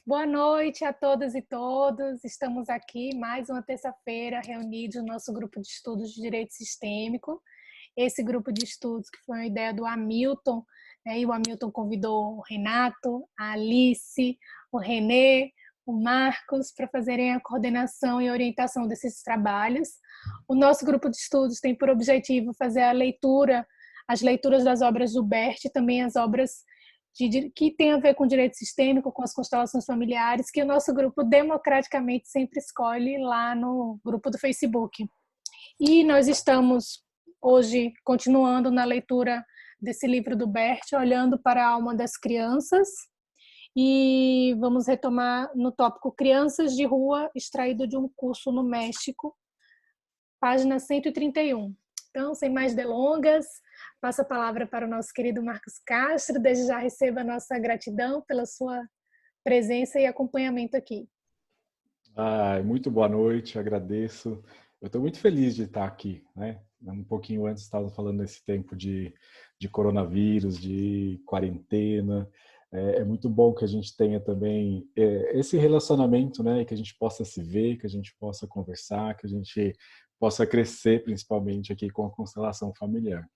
Boa noite a todas e todos. Estamos aqui mais uma terça-feira reunidos no nosso grupo de estudos de Direito Sistêmico. Esse grupo de estudos que foi uma ideia do Hamilton, né? E o Hamilton convidou o Renato, a Alice, o Renê, o Marcos para fazerem a coordenação e orientação desses trabalhos. O nosso grupo de estudos tem por objetivo fazer as leituras das obras do Bert e também as obras que tem a ver com direito sistêmico, com as constelações familiares, que o nosso grupo democraticamente sempre escolhe lá no grupo do Facebook. E nós estamos hoje continuando na leitura desse livro do Bert, Olhando para a Alma das Crianças, e vamos retomar no tópico Crianças de Rua, extraído de um curso no México, página 131. Então, sem mais delongas, passo a palavra para o nosso querido Marcos Castro. Desde já receba a nossa gratidão pela sua presença e acompanhamento aqui. Muito boa noite, agradeço. Eu estou muito feliz de estar aqui, né? Um pouquinho antes estava falando desse tempo de coronavírus, de quarentena. É muito bom que a gente tenha também esse relacionamento, né? Que a gente possa se ver, que a gente possa conversar, que a gente possa crescer, principalmente aqui com a constelação familiar.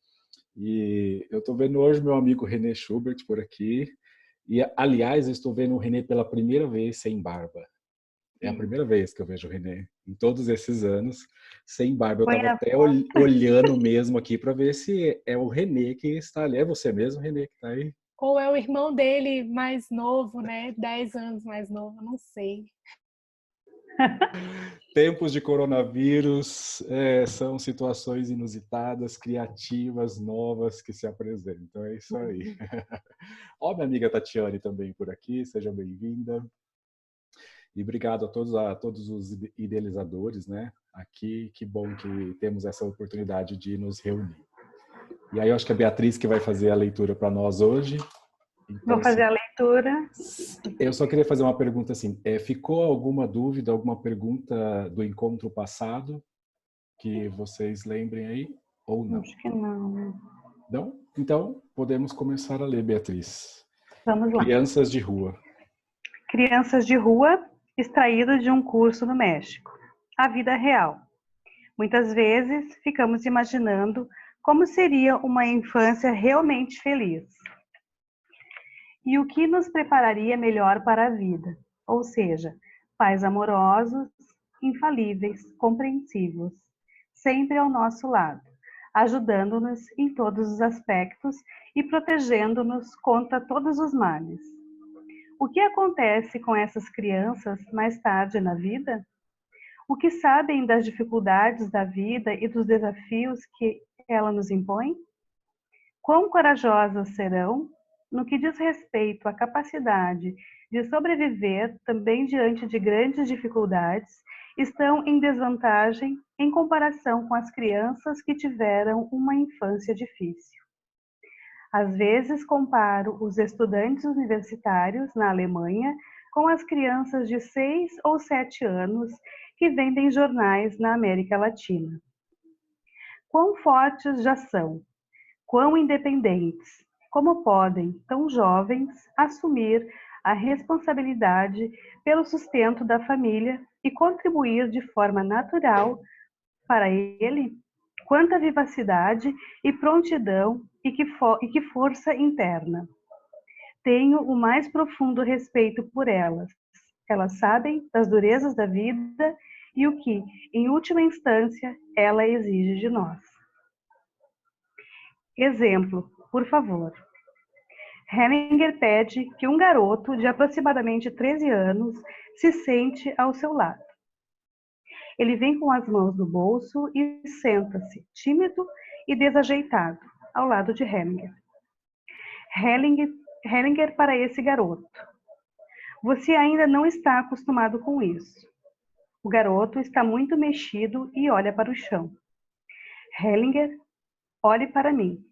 E eu estou vendo hoje meu amigo René Schubert por aqui. E, aliás, eu estou vendo o René pela primeira vez sem barba. É a primeira vez que eu vejo o René, em todos esses anos, sem barba. Eu estava até olhando mesmo aqui para ver se é o René que está ali. É você mesmo, René, que está aí? Ou é o irmão dele mais novo, né? 10 anos mais novo, não sei. Tempos de coronavírus são situações inusitadas, criativas, novas que se apresentam. É isso aí. Ó, minha amiga Tatiane também por aqui, seja bem-vinda. E obrigado a todos os idealizadores, né? Aqui, que bom que temos essa oportunidade de nos reunir. E aí eu acho que a Beatriz que vai fazer a leitura para nós hoje. Então, vou fazer a leitura. Eu só queria fazer uma pergunta assim. Ficou alguma dúvida, alguma pergunta do encontro passado que vocês lembrem aí? Ou não? Acho que não. Não? Então, podemos começar a ler, Beatriz. Vamos lá. Crianças de Rua. Crianças de Rua, extraído de um curso no México. A vida real. Muitas vezes ficamos imaginando como seria uma infância realmente feliz. E o que nos prepararia melhor para a vida, ou seja, pais amorosos, infalíveis, compreensivos, sempre ao nosso lado, ajudando-nos em todos os aspectos e protegendo-nos contra todos os males. O que acontece com essas crianças mais tarde na vida? O que sabem das dificuldades da vida e dos desafios que ela nos impõe? Quão corajosas serão no que diz respeito à capacidade de sobreviver também diante de grandes dificuldades, estão em desvantagem em comparação com as crianças que tiveram uma infância difícil. Às vezes comparo os estudantes universitários na Alemanha com as crianças de 6 ou 7 anos que vendem jornais na América Latina. Quão fortes já são, quão independentes, como podem, tão jovens, assumir a responsabilidade pelo sustento da família e contribuir de forma natural para ele? Quanta vivacidade e prontidão e que força interna. Tenho o mais profundo respeito por elas. Elas sabem das durezas da vida e o que, em última instância, ela exige de nós. Exemplo, por favor. Hellinger pede que um garoto de aproximadamente 13 anos se sente ao seu lado. Ele vem com as mãos no bolso e senta-se, tímido e desajeitado, ao lado de Hellinger. Hellinger para esse garoto. Você ainda não está acostumado com isso. O garoto está muito mexido e olha para o chão. Hellinger, olhe para mim.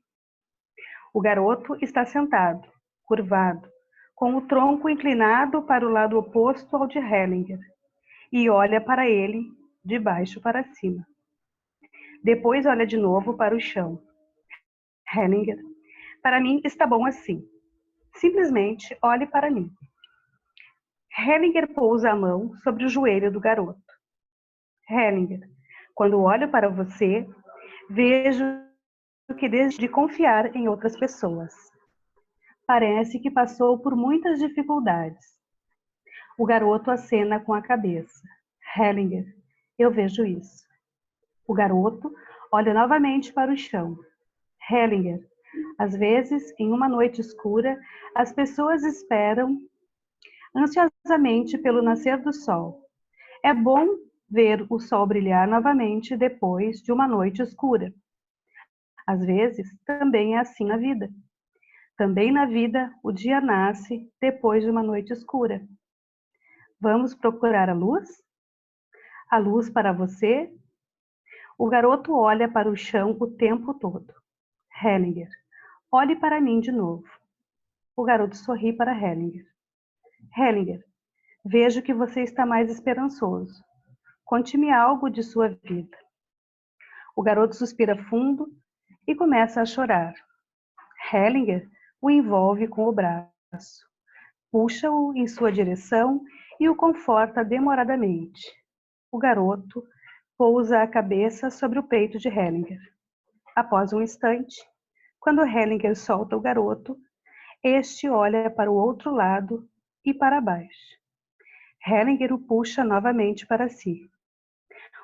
O garoto está sentado, curvado, com o tronco inclinado para o lado oposto ao de Hellinger, e olha para ele de baixo para cima. Depois olha de novo para o chão. Hellinger, para mim está bom assim. Simplesmente olhe para mim. Hellinger pousa a mão sobre o joelho do garoto. Hellinger, quando olho para você, vejo que desde de confiar em outras pessoas. Parece que passou por muitas dificuldades. O garoto acena com a cabeça. Hellinger, eu vejo isso. O garoto olha novamente para o chão. Hellinger, às vezes, em uma noite escura, as pessoas esperam ansiosamente pelo nascer do sol. É bom ver o sol brilhar novamente depois de uma noite escura. Às vezes, também é assim na vida. Também na vida, o dia nasce depois de uma noite escura. Vamos procurar a luz? A luz para você? O garoto olha para o chão o tempo todo. Hellinger, olhe para mim de novo. O garoto sorri para Hellinger. Hellinger, vejo que você está mais esperançoso. Conte-me algo de sua vida. O garoto suspira fundo e começa a chorar. Hellinger o envolve com o braço, puxa-o em sua direção e o conforta demoradamente. O garoto pousa a cabeça sobre o peito de Hellinger. Após um instante, quando Hellinger solta o garoto, este olha para o outro lado e para baixo. Hellinger o puxa novamente para si.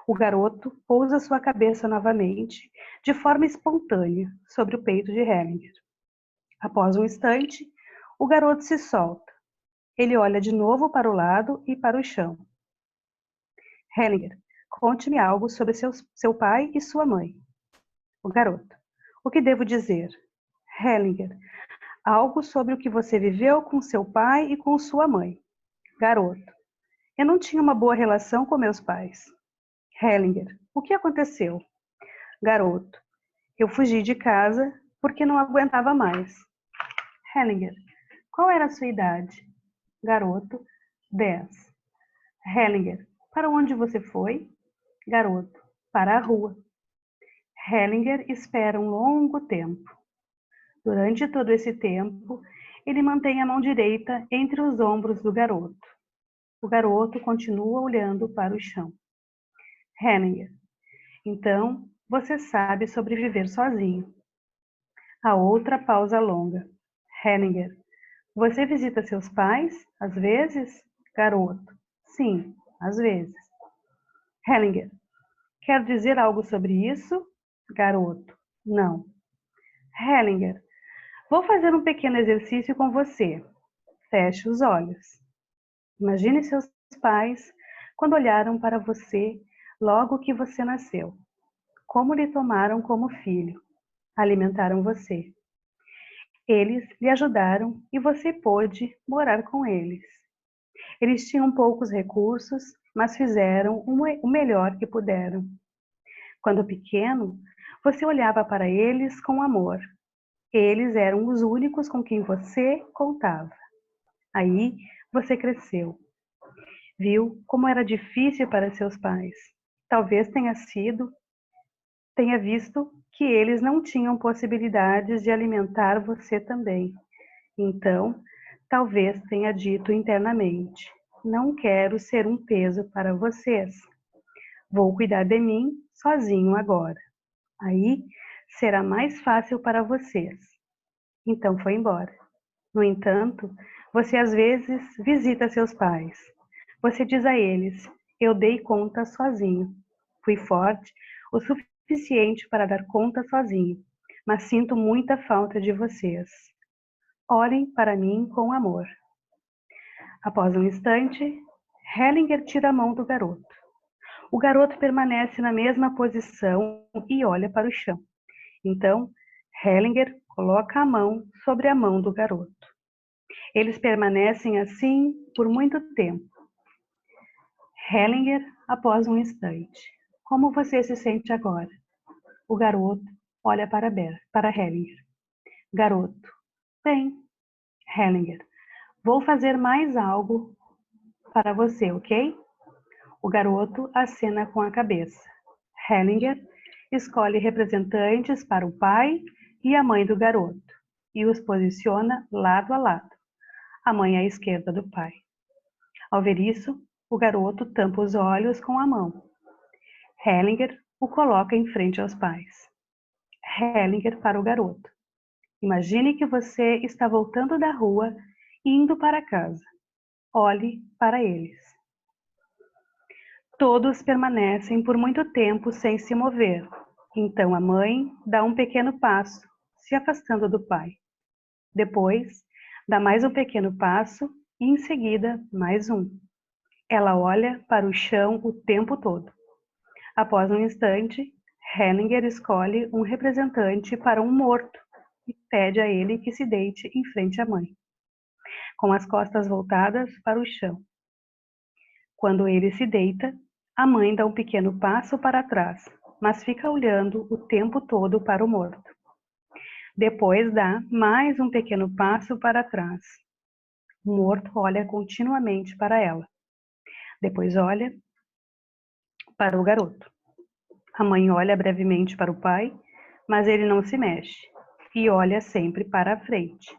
O garoto pousa sua cabeça novamente, de forma espontânea, sobre o peito de Hellinger. Após um instante, o garoto se solta. Ele olha de novo para o lado e para o chão. Hellinger, conte-me algo sobre seu pai e sua mãe. O garoto, o que devo dizer? Hellinger, algo sobre o que você viveu com seu pai e com sua mãe. Garoto, eu não tinha uma boa relação com meus pais. Hellinger, o que aconteceu? Garoto, eu fugi de casa porque não aguentava mais. Hellinger, qual era a sua idade? Garoto, 10. Hellinger, para onde você foi? Garoto, para a rua. Hellinger espera um longo tempo. Durante todo esse tempo, ele mantém a mão direita entre os ombros do garoto. O garoto continua olhando para o chão. Hellinger, então você sabe sobreviver sozinho. A outra pausa longa. Hellinger, você visita seus pais, às vezes? Garoto, sim, às vezes. Hellinger, quer dizer algo sobre isso? Garoto, não. Hellinger, vou fazer um pequeno exercício com você. Feche os olhos. Imagine seus pais quando olharam para você logo que você nasceu. Como lhe tomaram como filho. Alimentaram você. Eles lhe ajudaram e você pôde morar com eles. Eles tinham poucos recursos, mas fizeram o melhor que puderam. Quando pequeno, você olhava para eles com amor. Eles eram os únicos com quem você contava. Aí você cresceu. Viu como era difícil para seus pais. Talvez tenha visto que eles não tinham possibilidades de alimentar você também. Então, talvez tenha dito internamente: não quero ser um peso para vocês. Vou cuidar de mim sozinho agora. Aí será mais fácil para vocês. Então foi embora. No entanto, você às vezes visita seus pais. Você diz a eles: eu dei conta sozinho. Fui forte o suficiente para dar conta sozinho, mas sinto muita falta de vocês. Olhem para mim com amor. Após um instante, Hellinger tira a mão do garoto. O garoto permanece na mesma posição e olha para o chão. Então, Hellinger coloca a mão sobre a mão do garoto. Eles permanecem assim por muito tempo. Hellinger, após um instante. Como você se sente agora? O garoto olha para Hellinger. Garoto, bem. Hellinger, vou fazer mais algo para você, ok? O garoto acena com a cabeça. Hellinger escolhe representantes para o pai e a mãe do garoto e os posiciona lado a lado. A mãe à esquerda do pai. Ao ver isso, o garoto tampa os olhos com a mão. Hellinger o coloca em frente aos pais. Hellinger para o garoto. Imagine que você está voltando da rua e indo para casa. Olhe para eles. Todos permanecem por muito tempo sem se mover. Então a mãe dá um pequeno passo, se afastando do pai. Depois, dá mais um pequeno passo e em seguida mais um. Ela olha para o chão o tempo todo. Após um instante, Hellinger escolhe um representante para um morto e pede a ele que se deite em frente à mãe, com as costas voltadas para o chão. Quando ele se deita, a mãe dá um pequeno passo para trás, mas fica olhando o tempo todo para o morto. Depois dá mais um pequeno passo para trás. O morto olha continuamente para ela. Depois olha para o garoto. A mãe olha brevemente para o pai, mas ele não se mexe e olha sempre para a frente.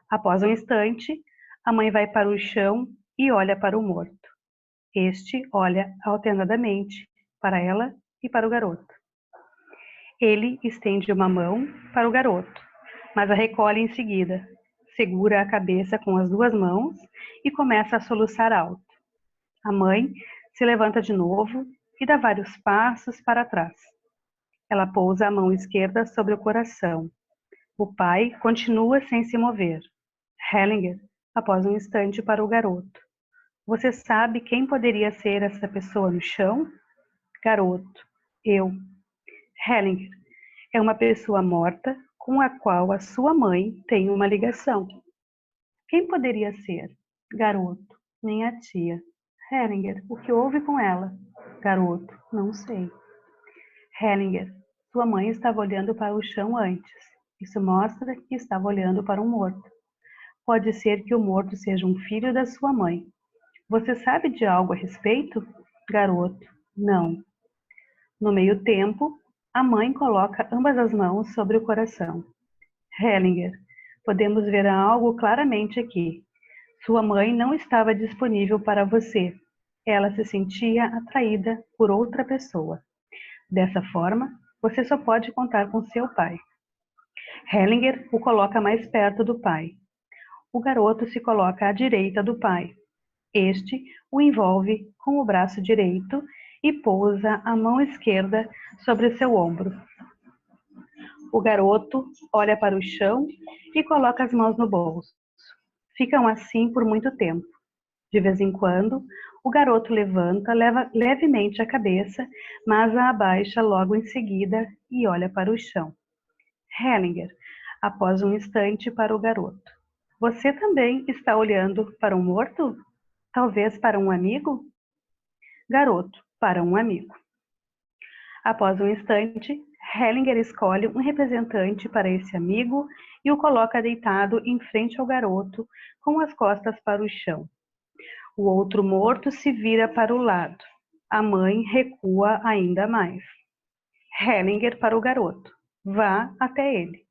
Após um instante, a mãe vai para o chão e olha para o morto. Este olha alternadamente para ela e para o garoto. Ele estende uma mão para o garoto, mas a recolhe em seguida, segura a cabeça com as duas mãos e começa a soluçar alto. A mãe se levanta de novo e dá vários passos para trás. Ela pousa a mão esquerda sobre o coração. O pai continua sem se mover. Hellinger, após um instante, para o garoto. Você sabe quem poderia ser essa pessoa no chão? Garoto, eu. Hellinger, é uma pessoa morta com a qual a sua mãe tem uma ligação. Quem poderia ser? Garoto, minha tia. Hellinger, o que houve com ela? Garoto, não sei. Hellinger, sua mãe estava olhando para o chão antes. Isso mostra que estava olhando para um morto. Pode ser que o morto seja um filho da sua mãe. Você sabe de algo a respeito? Garoto, não. No meio tempo, a mãe coloca ambas as mãos sobre o coração. Hellinger, podemos ver algo claramente aqui. Sua mãe não estava disponível para você. Ela se sentia atraída por outra pessoa. Dessa forma, você só pode contar com seu pai. Hellinger o coloca mais perto do pai. O garoto se coloca à direita do pai. Este o envolve com o braço direito e pousa a mão esquerda sobre seu ombro. O garoto olha para o chão e coloca as mãos no bolso. Ficam assim por muito tempo. De vez em quando, o garoto levanta levemente a cabeça, mas a abaixa logo em seguida e olha para o chão. Hellinger, após um instante, para o garoto. Você também está olhando para um morto? Talvez para um amigo? Garoto, para um amigo. Após um instante, Hellinger escolhe um representante para esse amigo e o coloca deitado em frente ao garoto, com as costas para o chão. O outro morto se vira para o lado. A mãe recua ainda mais. Hellinger para o garoto. Vá até ele.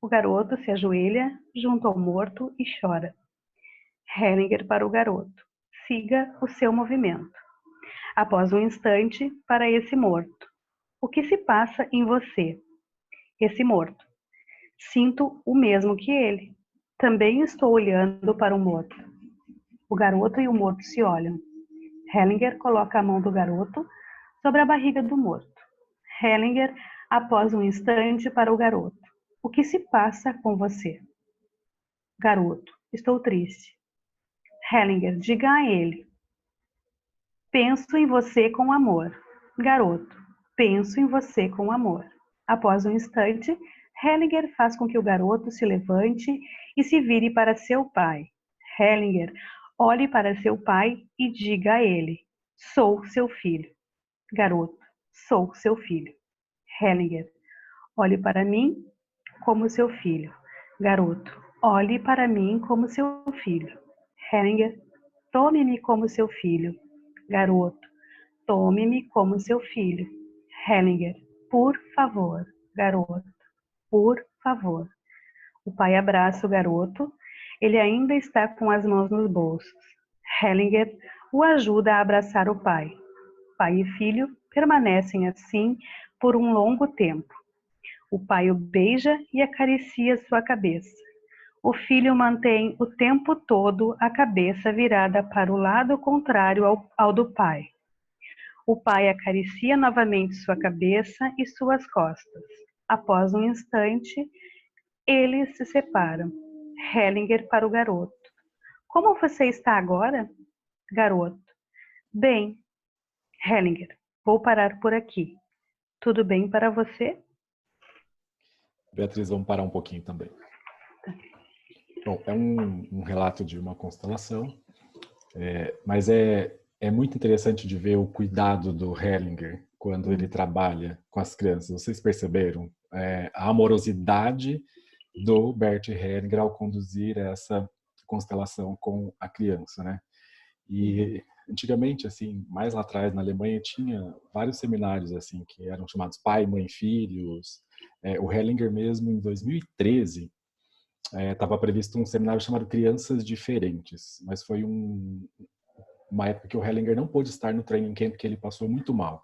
O garoto se ajoelha junto ao morto e chora. Hellinger para o garoto. Siga o seu movimento. Após um instante, para esse morto. O que se passa em você? Esse morto. Sinto o mesmo que ele. Também estou olhando para o morto. O garoto e o morto se olham. Hellinger coloca a mão do garoto sobre a barriga do morto. Hellinger, após um instante, para o garoto. O que se passa com você? Garoto, estou triste. Hellinger, diga a ele. Penso em você com amor. Garoto, penso em você com amor. Após um instante, Hellinger faz com que o garoto se levante e se vire para seu pai. Hellinger, olhe para seu pai e diga a ele: sou seu filho. Garoto, sou seu filho. Hellinger, olhe para mim como seu filho. Garoto, olhe para mim como seu filho. Hellinger, tome-me como seu filho. Garoto, tome-me como seu filho. Hellinger, por favor. Garoto, por favor. O pai abraça o garoto. Ele ainda está com as mãos nos bolsos. Hellinger o ajuda a abraçar o pai. Pai e filho permanecem assim por um longo tempo. O pai o beija e acaricia sua cabeça. O filho mantém o tempo todo a cabeça virada para o lado contrário ao do pai. O pai acaricia novamente sua cabeça e suas costas. Após um instante, eles se separam. Hellinger para o garoto. Como você está agora? Garoto. Bem. Hellinger. Vou parar por aqui. Tudo bem para você? Beatriz, vamos parar um pouquinho também. Bom, é um relato de uma constelação, mas é muito interessante de ver o cuidado do Hellinger quando ele trabalha com as crianças. Vocês perceberam a amorosidade do Bert Hellinger ao conduzir essa constelação com a criança, né? E antigamente, assim, mais lá atrás na Alemanha tinha vários seminários assim que eram chamados pai, mãe, filhos. O Hellinger mesmo em 2013 estava previsto um seminário chamado Crianças Diferentes, mas foi uma época que o Hellinger não pôde estar no training camp porque ele passou muito mal.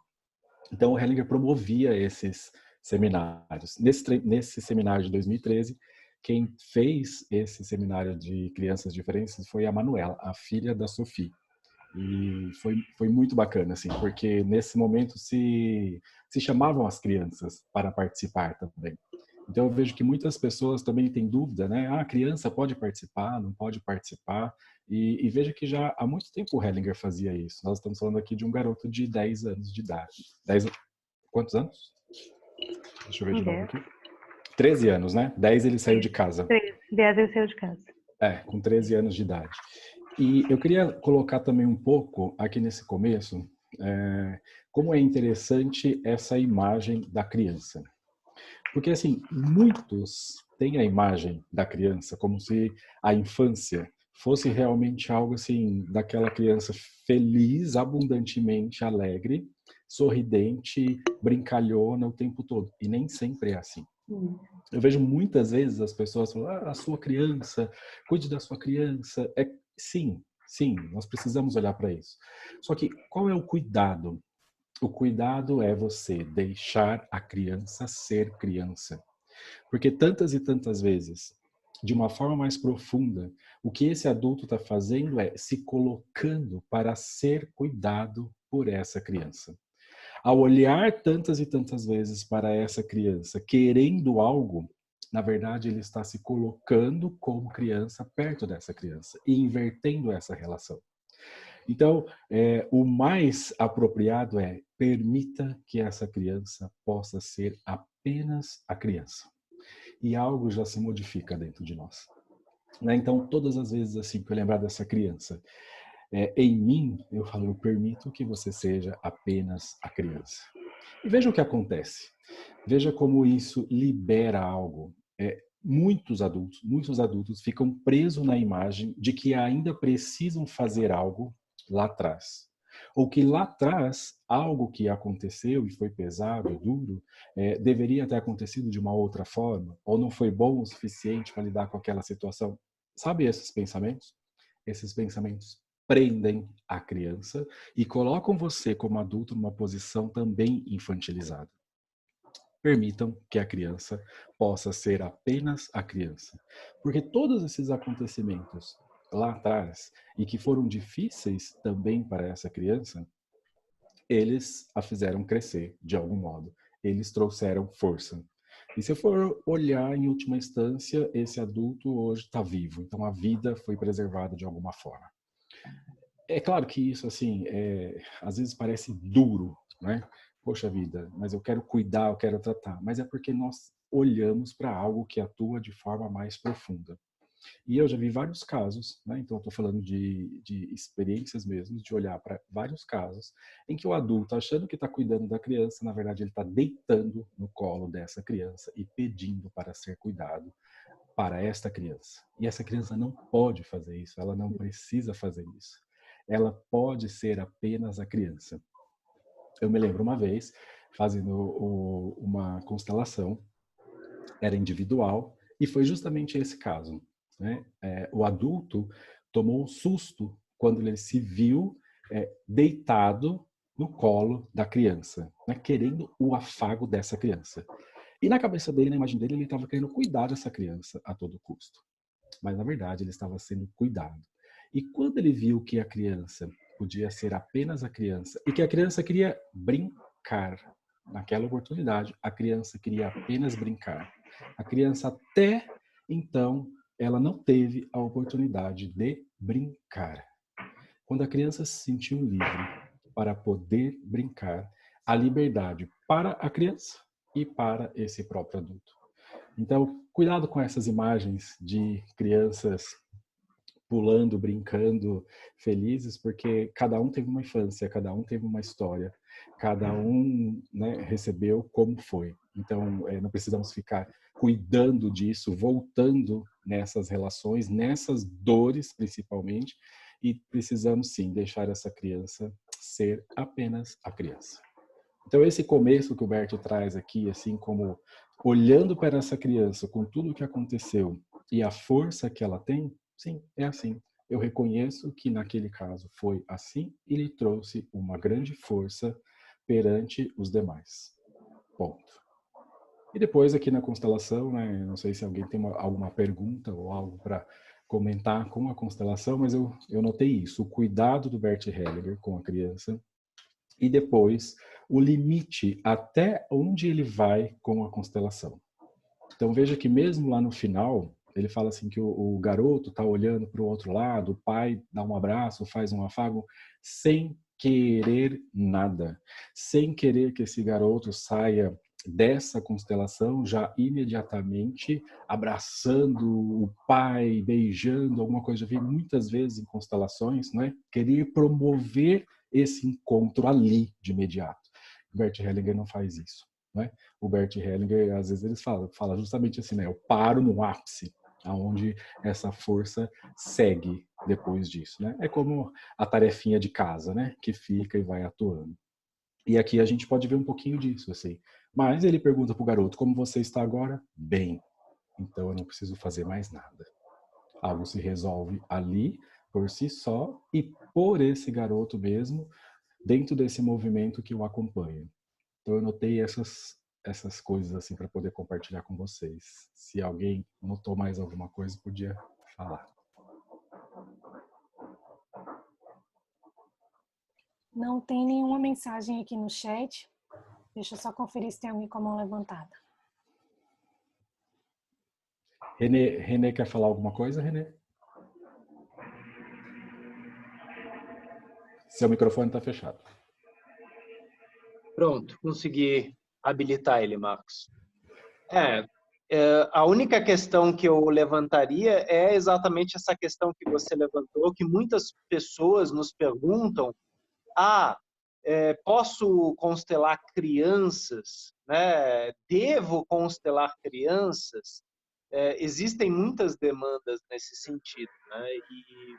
Então o Hellinger promovia esses seminários. Nesse seminário de 2013, quem fez esse seminário de crianças diferentes foi a Manuela, a filha da Sophie. E foi muito bacana, assim, porque nesse momento se chamavam as crianças para participar também. Então eu vejo que muitas pessoas também têm dúvida, né? Ah, a criança pode participar, não pode participar. E veja que já há muito tempo o Hellinger fazia isso. Nós estamos falando aqui de um garoto de 10 anos de idade. Quantos anos? Deixa eu ver de novo aqui. 13 anos, né? 10 ele saiu de casa. 10 ele saiu de casa. Com 13 anos de idade. E eu queria colocar também um pouco aqui nesse começo, como é interessante essa imagem da criança. Porque, assim, muitos têm a imagem da criança como se a infância fosse realmente algo, assim, daquela criança feliz, abundantemente alegre, sorridente, brincalhona o tempo todo. E nem sempre é assim. Eu vejo muitas vezes as pessoas falando, a sua criança, cuide da sua criança. Sim, nós precisamos olhar para isso. Só que qual é o cuidado? O cuidado é você deixar a criança ser criança. Porque tantas e tantas vezes, de uma forma mais profunda, o que esse adulto está fazendo é se colocando para ser cuidado por essa criança. Ao olhar tantas e tantas vezes para essa criança querendo algo, na verdade ele está se colocando como criança perto dessa criança e invertendo essa relação. Então, o mais apropriado é permita que essa criança possa ser apenas a criança. E algo já se modifica dentro de nós. Então, todas as vezes assim que eu lembrar dessa criança, em mim, eu falo, eu permito que você seja apenas a criança. E veja o que acontece. Veja como isso libera algo. Muitos adultos ficam presos na imagem de que ainda precisam fazer algo lá atrás. Ou que lá atrás, algo que aconteceu e foi pesado, duro, deveria ter acontecido de uma outra forma, ou não foi bom o suficiente para lidar com aquela situação. Sabe esses pensamentos? Esses pensamentos prendem a criança e colocam você como adulto numa posição também infantilizada. Permitam que a criança possa ser apenas a criança. Porque todos esses acontecimentos lá atrás e que foram difíceis também para essa criança, eles a fizeram crescer de algum modo. Eles trouxeram força. E se eu for olhar em última instância, esse adulto hoje está vivo. Então a vida foi preservada de alguma forma. É claro que isso, assim, às vezes parece duro, né? Poxa vida, mas eu quero cuidar, eu quero tratar. Mas é porque nós olhamos para algo que atua de forma mais profunda. E eu já vi vários casos, né? Então eu estou falando de experiências mesmo, de olhar para vários casos em que o adulto, achando que está cuidando da criança, na verdade ele está deitando no colo dessa criança e pedindo para ser cuidado para esta criança. E essa criança não pode fazer isso, ela não precisa fazer isso. Ela pode ser apenas a criança. Eu me lembro uma vez, fazendo uma constelação, era individual, e foi justamente esse caso. Né? O adulto tomou um susto quando ele se viu deitado no colo da criança, né, querendo o afago dessa criança. E na cabeça dele, na imagem dele, ele estava querendo cuidar dessa criança a todo custo. Mas, na verdade, ele estava sendo cuidado. E quando ele viu que a criança podia ser apenas a criança e que a criança queria brincar, naquela oportunidade, a criança queria apenas brincar. A criança até então, ela não teve a oportunidade de brincar. Quando a criança se sentiu livre para poder brincar, a liberdade para a criança e para esse próprio adulto. Então, cuidado com essas imagens de crianças pulando, brincando, felizes, porque cada um teve uma infância, cada um teve uma história, cada um, né, recebeu como foi. Então, não precisamos ficar cuidando disso, voltando nessas relações, nessas dores principalmente, e precisamos sim deixar essa criança ser apenas a criança. Então, esse começo que o Bert traz aqui, assim como olhando para essa criança com tudo o que aconteceu e a força que ela tem, sim, é assim. Eu reconheço que naquele caso foi assim e lhe trouxe uma grande força perante os demais. Ponto. E depois aqui na constelação, né, não sei se alguém tem alguma pergunta ou algo para comentar com a constelação, mas eu notei isso, o cuidado do Bert Hellinger com a criança, e depois o limite até onde ele vai com a constelação. Então veja que mesmo lá no final, ele fala assim que o garoto está olhando para o outro lado, o pai dá um abraço, faz um afago, sem querer nada, sem querer que esse garoto saia dessa constelação já imediatamente abraçando o pai, beijando, alguma coisa. Já vi muitas vezes em constelações, não é? Querer promover esse encontro ali de imediato. Bert Hellinger não faz isso, né? O Bert Hellinger, às vezes, ele fala justamente assim, né? Eu paro no ápice, aonde essa força segue depois disso, né? É como a tarefinha de casa, né? Que fica e vai atuando. E aqui a gente pode ver um pouquinho disso, assim. Mas ele pergunta pro garoto, como você está agora? Bem. Então eu não preciso fazer mais nada. Algo se resolve ali, por si só, e por esse garoto mesmo, dentro desse movimento que o acompanha. Então eu notei essas coisas assim para poder compartilhar com vocês. Se alguém notou mais alguma coisa, podia falar. Não tem nenhuma mensagem aqui no chat. Deixa eu só conferir se tem alguém com a mão levantada. Renê quer falar alguma coisa, Renê? Seu microfone está fechado. Pronto, consegui habilitar ele, Marcos. A única questão que eu levantaria é exatamente essa questão que você levantou, que muitas pessoas nos perguntam: posso constelar crianças? Né? Devo constelar crianças? Existem muitas demandas nesse sentido, né? E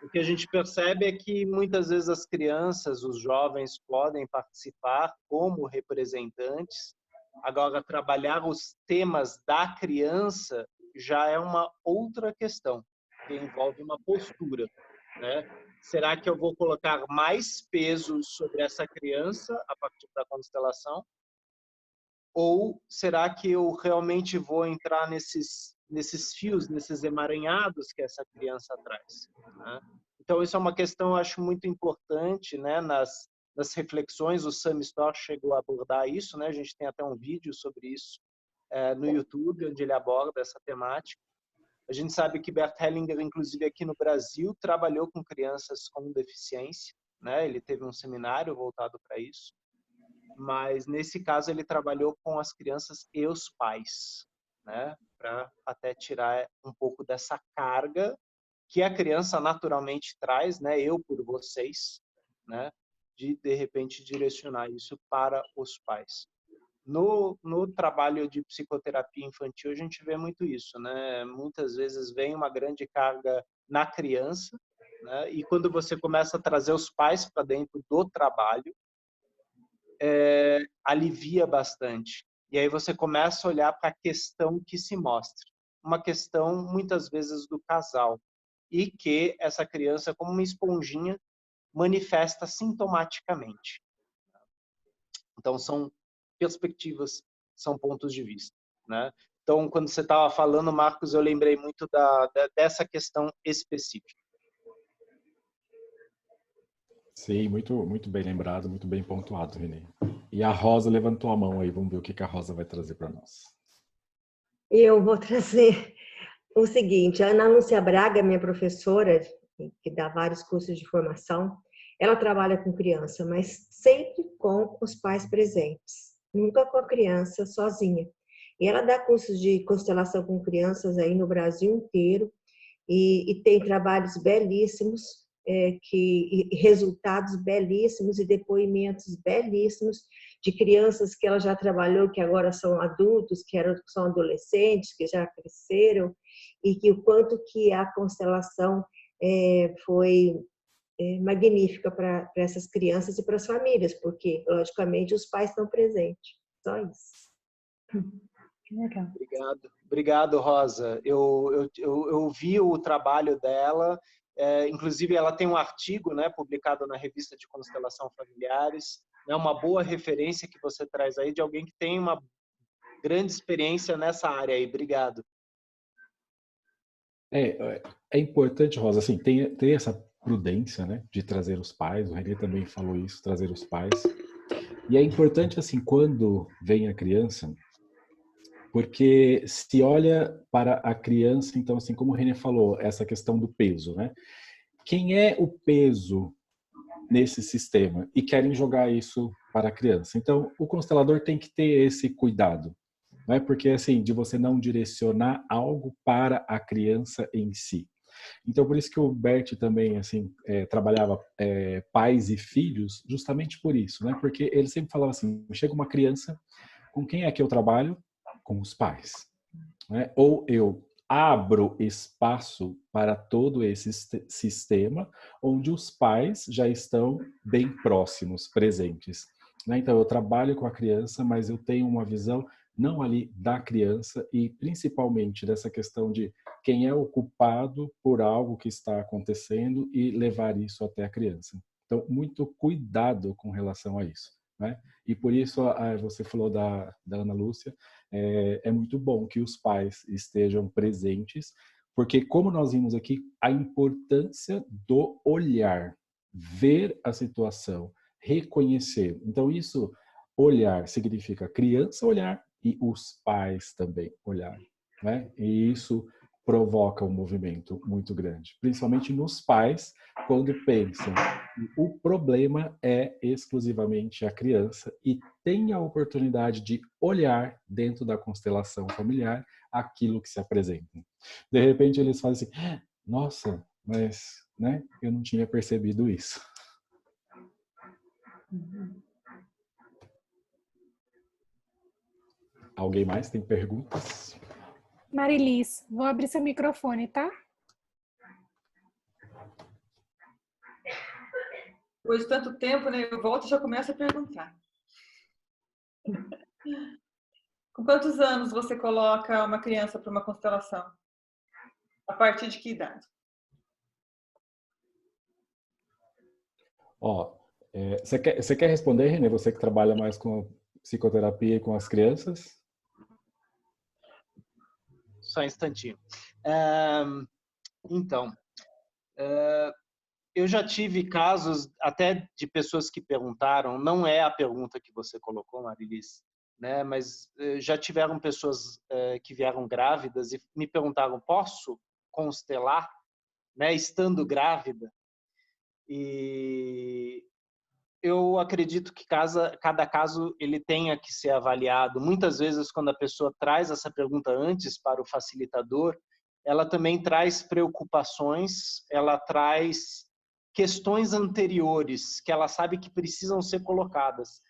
o que a gente percebe é que muitas vezes as crianças, os jovens podem participar como representantes. Agora, trabalhar os temas da criança já é uma outra questão, que envolve uma postura, né? Será que eu vou colocar mais peso sobre essa criança a partir da constelação? Ou será que eu realmente vou entrar nesses fios, nesses emaranhados que essa criança traz, né? Então, isso é uma questão, eu acho, muito importante, né? Nas reflexões, o Sam Storr chegou a abordar isso, né? A gente tem até um vídeo sobre isso no YouTube, onde ele aborda essa temática. A gente sabe que Bert Hellinger, inclusive aqui no Brasil, trabalhou com crianças com deficiência, né? Ele teve um seminário voltado para isso. Mas, nesse caso, ele trabalhou com as crianças e os pais, né? Para até tirar um pouco dessa carga que a criança naturalmente traz, né? Eu por vocês, né? De repente, direcionar isso para os pais. No trabalho de psicoterapia infantil, a gente vê muito isso, né? Muitas vezes vem uma grande carga na criança, né? E quando você começa a trazer os pais para dentro do trabalho, alivia bastante. E aí você começa a olhar para a questão que se mostra. Uma questão, muitas vezes, do casal. e que essa criança, como uma esponjinha, manifesta sintomaticamente. Então, são perspectivas, são pontos de vista, né? Então, quando você estava falando, Marcos, eu lembrei muito dessa questão específica. Sim, muito bem lembrado, muito bem pontuado, Renê. E a Rosa levantou a mão aí, vamos ver o que a Rosa vai trazer para nós. Eu vou trazer o seguinte, a Ana Lúcia Braga, minha professora, que dá vários cursos de formação, ela trabalha com criança, mas sempre com os pais presentes, nunca com a criança sozinha. E ela dá cursos de constelação com crianças aí no Brasil inteiro e tem trabalhos belíssimos, resultados belíssimos e depoimentos belíssimos de crianças que ela já trabalhou, que agora são adultos, são adolescentes, que já cresceram, e que o quanto que a constelação foi magnífica para essas crianças e para as famílias, porque, logicamente, os pais estão presentes. Só isso. Legal. Obrigado, Rosa. Eu vi o trabalho dela, inclusive ela tem um artigo, né, publicado na revista de Constelação Familiares, é uma boa referência que você traz aí de alguém que tem uma grande experiência nessa área aí. Obrigado. É importante, Rosa, assim, ter essa prudência, né, de trazer os pais, o René também falou isso, trazer os pais. E é importante, assim, quando vem a criança, porque se olha para a criança, então, assim, como o René falou, essa questão do peso, né? Quem é o peso nesse sistema? E querem jogar isso para a criança. Então, o constelador tem que ter esse cuidado, não é? Porque, assim, de você não direcionar algo para a criança em si. Então, por isso que o Bert também, assim, trabalhava pais e filhos, justamente por isso, né? Porque ele sempre falava assim, chega uma criança, com quem é que eu trabalho? Com os pais, né? Ou eu abro espaço para todo esse sistema onde os pais já estão bem próximos, presentes, né? Então, eu trabalho com a criança, mas eu tenho uma visão não ali da criança e principalmente dessa questão de quem é o culpado por algo que está acontecendo e levar isso até a criança. Então, muito cuidado com relação a isso, né? E por isso, você falou da Ana Lúcia, é muito bom que os pais estejam presentes, porque como nós vimos aqui, a importância do olhar, ver a situação, reconhecer. Então, isso, olhar, significa criança olhar e os pais também olhar, né? E isso provoca um movimento muito grande, principalmente nos pais, quando pensam o problema é exclusivamente a criança e tem a oportunidade de olhar dentro da constelação familiar aquilo que se apresenta. De repente eles fazem assim, nossa, mas, né, eu não tinha percebido isso. Alguém mais tem perguntas? Marilis, vou abrir seu microfone, tá? Depois de tanto tempo, né, eu volto e já começo a perguntar. Com quantos anos você coloca uma criança para uma constelação? A partir de que idade? Você quer responder, Renê? Você que trabalha mais com psicoterapia e com as crianças? Só um instantinho. Então, eu já tive casos até de pessoas que perguntaram, não é a pergunta que você colocou, Marilis, né? Mas já tiveram pessoas que vieram grávidas e me perguntaram, posso constelar, né, estando grávida? E eu acredito que cada caso ele tenha que ser avaliado. Muitas vezes, quando a pessoa traz essa pergunta antes para o facilitador, ela também traz preocupações, ela traz questões anteriores que ela sabe que precisam ser colocadas.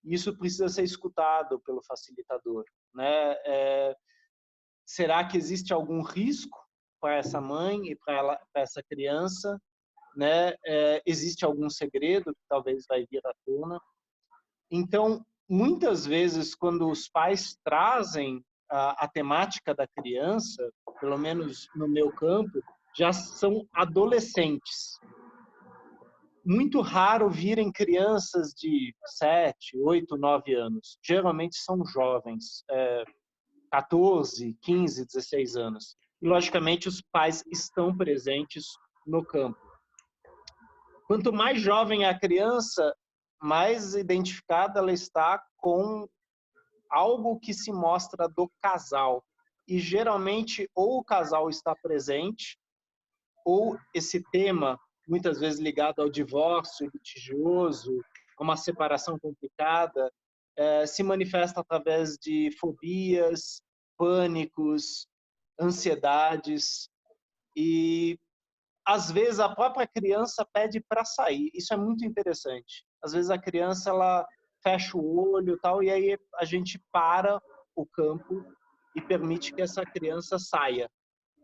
Isso precisa ser escutado pelo facilitador, né? Será que existe algum risco para essa mãe e para essa criança? Né? Existe algum segredo que talvez vai vir à tona? Então, muitas vezes, quando os pais trazem a temática da criança, pelo menos no meu campo, já são adolescentes. Muito raro virem crianças de 7, 8, 9 anos. Geralmente são jovens, 14, 15, 16 anos. E, logicamente, os pais estão presentes no campo. Quanto mais jovem é a criança, mais identificada ela está com algo que se mostra do casal. E, geralmente, ou o casal está presente, ou esse tema, muitas vezes ligado ao divórcio litigioso, a uma separação complicada, se manifesta através de fobias, pânicos, ansiedades, e às vezes a própria criança pede para sair. Isso é muito interessante. Às vezes a criança ela fecha o olho e tal, e aí a gente para o campo e permite que essa criança saia,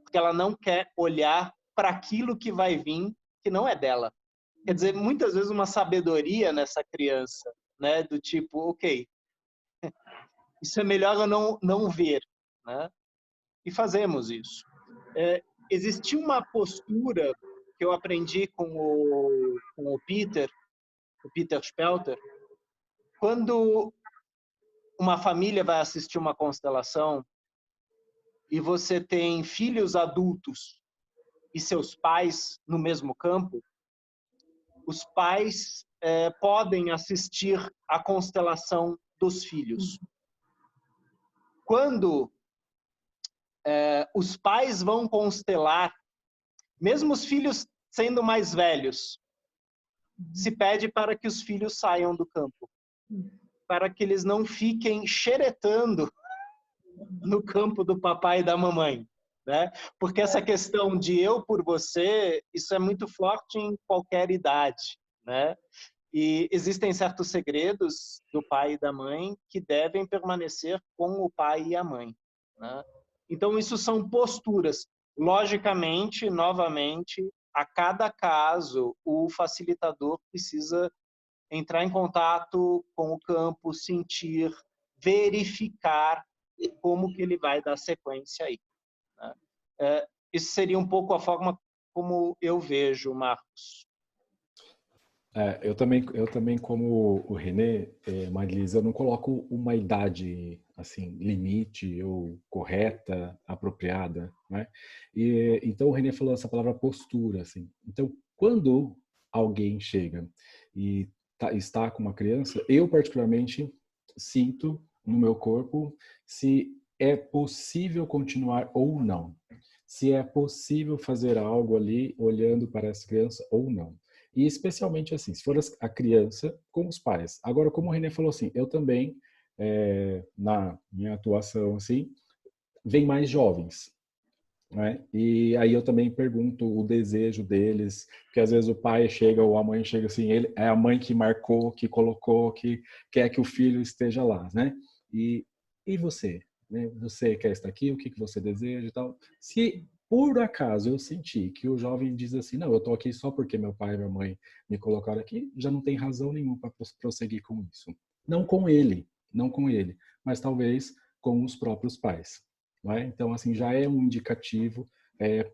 porque ela não quer olhar para aquilo que vai vir, que não é dela. Quer dizer, muitas vezes uma sabedoria nessa criança, né, do tipo, ok, isso é melhor eu não ver, né? E fazemos isso. Existia uma postura que eu aprendi com o Peter Spelter. Quando uma família vai assistir uma constelação e você tem filhos adultos e seus pais no mesmo campo, os pais podem assistir a constelação dos filhos. Quando os pais vão constelar, mesmo os filhos sendo mais velhos, se pede para que os filhos saiam do campo, para que eles não fiquem xeretando no campo do papai e da mamãe, né? Porque essa questão de eu por você, isso é muito forte em qualquer idade, né? E existem certos segredos do pai e da mãe que devem permanecer com o pai e a mãe, né? Então, isso são posturas. Logicamente, novamente, a cada caso, o facilitador precisa entrar em contato com o campo, sentir, verificar como que ele vai dar sequência aí, né? Isso seria um pouco a forma como eu vejo, Marcos. Eu também como o René, Marilisa, eu não coloco uma idade assim limite ou correta, apropriada, né? E então o René falou essa palavra postura, assim. Então, quando alguém chega e está com uma criança, eu particularmente sinto no meu corpo se é possível continuar ou não, se é possível fazer algo ali olhando para essa criança ou não. E especialmente assim, se for a criança com os pais. Agora, como o René falou assim, eu também, na minha atuação, assim, vem mais jovens, né? E aí eu também pergunto o desejo deles, porque às vezes o pai chega ou a mãe chega assim, ele é a mãe que marcou, que colocou, que quer que o filho esteja lá, né? E você? Né? Você quer estar aqui? O que você deseja e tal? Se por acaso eu senti que o jovem diz assim, não, eu tô aqui só porque meu pai e minha mãe me colocaram aqui, já não tem razão nenhuma para prosseguir com isso. Não com ele, mas talvez com os próprios pais. Não é? Então, assim, já é um indicativo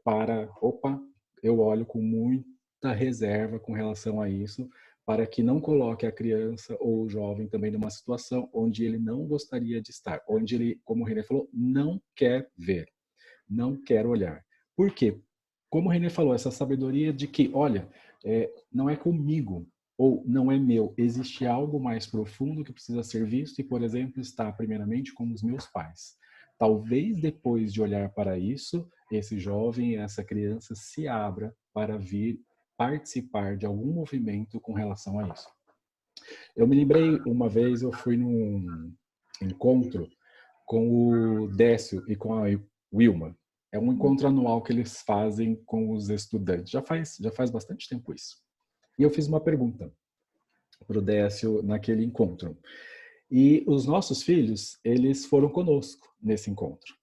para, opa, eu olho com muita reserva com relação a isso, para que não coloque a criança ou o jovem também numa situação onde ele não gostaria de estar, onde ele, como o René falou, não quer ver, não quer olhar. Por quê? Como o René falou, essa sabedoria de que, olha, não é comigo, ou não é meu, existe algo mais profundo que precisa ser visto e, por exemplo, está primeiramente com os meus pais. Talvez depois de olhar para isso, esse jovem, essa criança se abra para vir participar de algum movimento com relação a isso. Eu me lembrei, uma vez eu fui num encontro com o Décio e com a Wilma. É um encontro anual que eles fazem com os estudantes. Já faz bastante tempo isso. E eu fiz uma pergunta para o Décio naquele encontro. E os nossos filhos, eles foram conosco nesse encontro.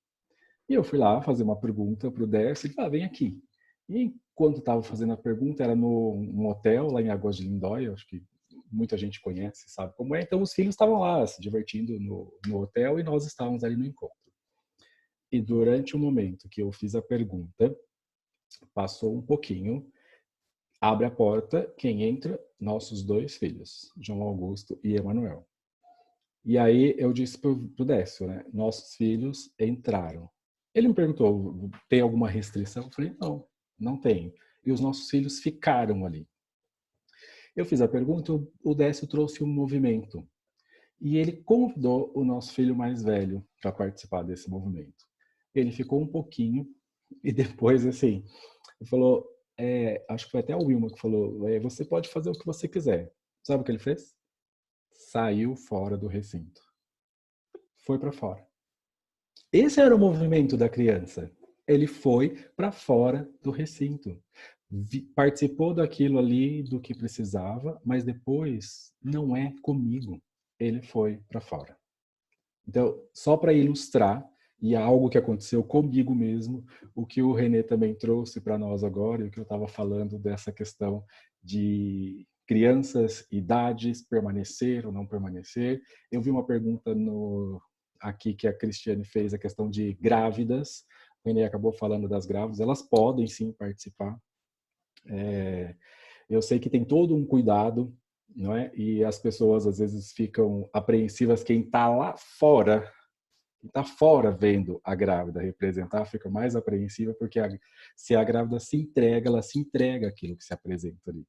E eu fui lá fazer uma pergunta para o Décio, ele vem aqui. E enquanto estava fazendo a pergunta, era num hotel lá em Águas de Lindóia, acho que muita gente conhece, sabe como é. Então os filhos estavam lá se divertindo no hotel e nós estávamos ali no encontro. E durante o momento que eu fiz a pergunta, Passou um pouquinho, abre a porta, quem entra? Nossos 2 filhos, João Augusto e Emanuel. E aí eu disse pro Décio, né? Nossos filhos entraram. Ele me perguntou, tem alguma restrição? Eu falei, não, não tem. E os nossos filhos ficaram ali. Eu fiz a pergunta, o Décio trouxe um movimento. E ele convidou o nosso filho mais velho para participar desse movimento. Ele ficou um pouquinho e depois, assim, ele falou, acho que foi até o Wilma que falou, você pode fazer o que você quiser. Sabe o que ele fez? Saiu fora do recinto. Foi para fora. Esse era o movimento da criança. Ele foi para fora do recinto. Participou daquilo ali, do que precisava, mas depois não é comigo. Ele foi para fora. Então, só para ilustrar, e é algo que aconteceu comigo mesmo, o que o Renê também trouxe para nós agora, e o que eu estava falando dessa questão de crianças, idades, permanecer ou não permanecer. Eu vi uma pergunta aqui que a Cristiane fez, a questão de grávidas. O Renê acabou falando das grávidas, elas podem sim participar. Eu sei que tem todo um cuidado, não é? E as pessoas às vezes ficam apreensivas, quem está lá fora, quem está fora vendo a grávida representar, fica mais apreensiva, porque se a grávida se entrega, ela se entrega aquilo que se apresenta ali.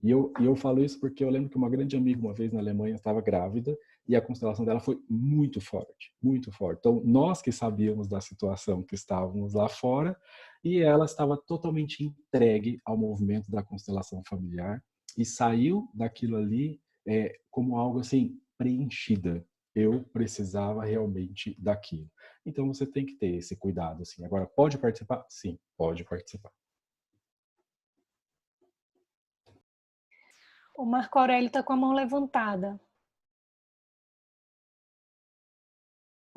E eu falo isso porque eu lembro que uma grande amiga, uma vez na Alemanha, estava grávida e a constelação dela foi muito forte, muito forte. Então, nós que sabíamos da situação que estávamos lá fora, e ela estava totalmente entregue ao movimento da constelação familiar e saiu daquilo ali como algo assim, preenchida. Eu precisava realmente daquilo. Então, você tem que ter esse cuidado. Assim. Agora, pode participar? Sim, pode participar. O Marco Aurélio está com a mão levantada.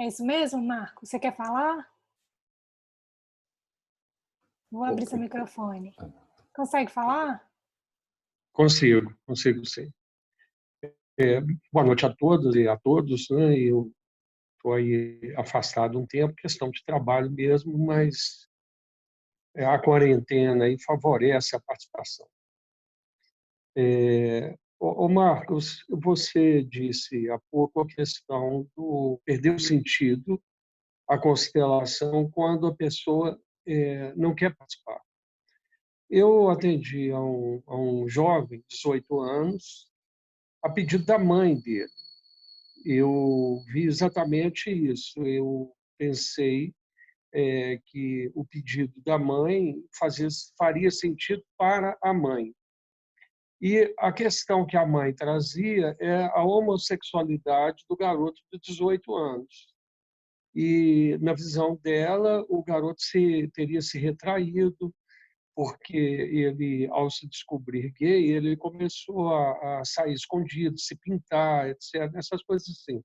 É isso mesmo, Marco? Você quer falar? Vou abrir seu microfone. Consegue falar? Consigo sim. Boa noite a todas e a todos, né? Eu estou aí afastado um tempo, questão de trabalho mesmo, mas a quarentena aí favorece a participação. Ô Marcos, você disse há pouco a questão do perder o sentido, a constelação, quando a pessoa não quer participar. Eu atendi a um jovem, 18 anos, a pedido da mãe dele. Eu vi exatamente isso. Eu pensei que o pedido da mãe faria sentido para a mãe. E a questão que a mãe trazia é a homossexualidade do garoto de 18 anos. E, na visão dela, o garoto teria se retraído, porque ele, ao se descobrir gay, ele começou a sair escondido, se pintar, etc., essas coisas assim.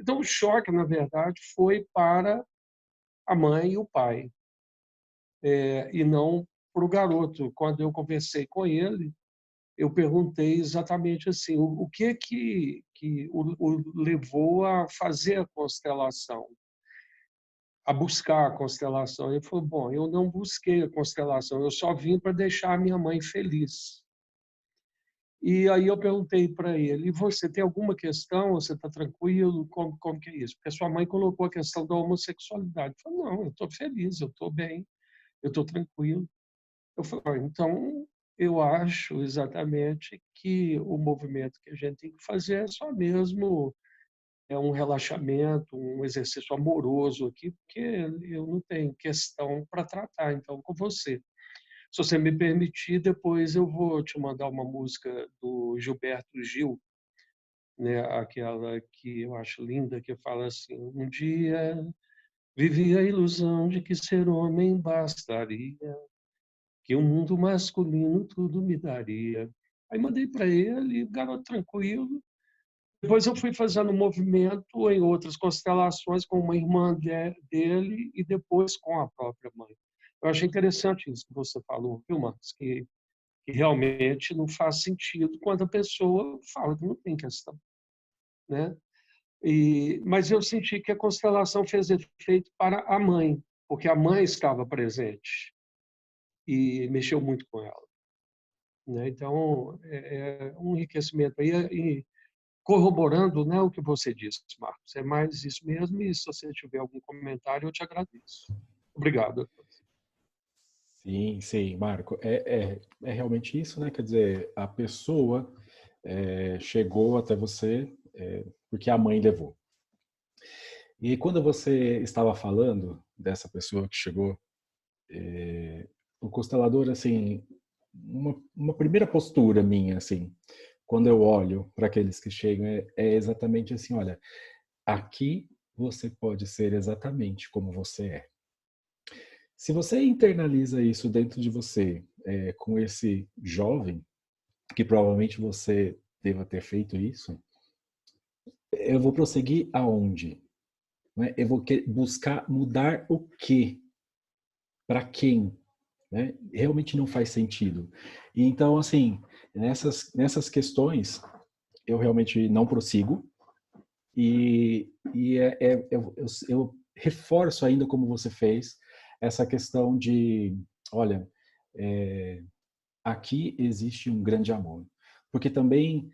Então, o choque, na verdade, foi para a mãe e o pai, e não para o garoto. Quando eu conversei com ele, eu perguntei exatamente assim, o que o levou a fazer a constelação, a buscar a constelação. Ele falou, bom, eu não busquei a constelação, eu só vim para deixar a minha mãe feliz. E aí eu perguntei para ele, e você tem alguma questão? Você está tranquilo? Como que é isso? Porque a sua mãe colocou a questão da homossexualidade. Eu falei, não, eu estou feliz, eu estou bem, eu estou tranquilo. Eu falei, então eu acho exatamente que o movimento que a gente tem que fazer é só mesmo um relaxamento, um exercício amoroso aqui, porque eu não tenho questão para tratar, então, com você. Se você me permitir, depois eu vou te mandar uma música do Gilberto Gil, né, aquela que eu acho linda, que fala assim, um dia vivi a ilusão de que ser homem bastaria, que o mundo masculino tudo me daria. Aí mandei para ele, garoto tranquilo. Depois eu fui fazendo um movimento em outras constelações com uma irmã dele e depois com a própria mãe. Eu achei interessante isso que você falou, viu, Marcos? Que realmente não faz sentido quando a pessoa fala que não tem questão, né? Mas eu senti que a constelação fez efeito para a mãe, porque a mãe estava presente. e mexeu muito com ela, né? Então, é um enriquecimento aí, e corroborando, né, o que você disse, Marcos. É mais isso mesmo, e se você tiver algum comentário, eu te agradeço. Obrigado. Sim, sim, Marco. É realmente isso, né? Quer dizer, a pessoa chegou até você porque a mãe levou. E quando você estava falando dessa pessoa que chegou, o constelador, assim, uma primeira postura minha, assim, quando eu olho para aqueles que chegam, é exatamente assim, olha, aqui você pode ser exatamente como você é. Se você internaliza isso dentro de você, com esse jovem, que provavelmente você deva ter feito isso, eu vou prosseguir aonde? Né? Eu vou buscar mudar o quê? Para quem? Né? Realmente não faz sentido. E então, assim, nessas questões, eu realmente não prossigo. Eu reforço ainda como você fez essa questão de, olha, aqui existe um grande amor, porque também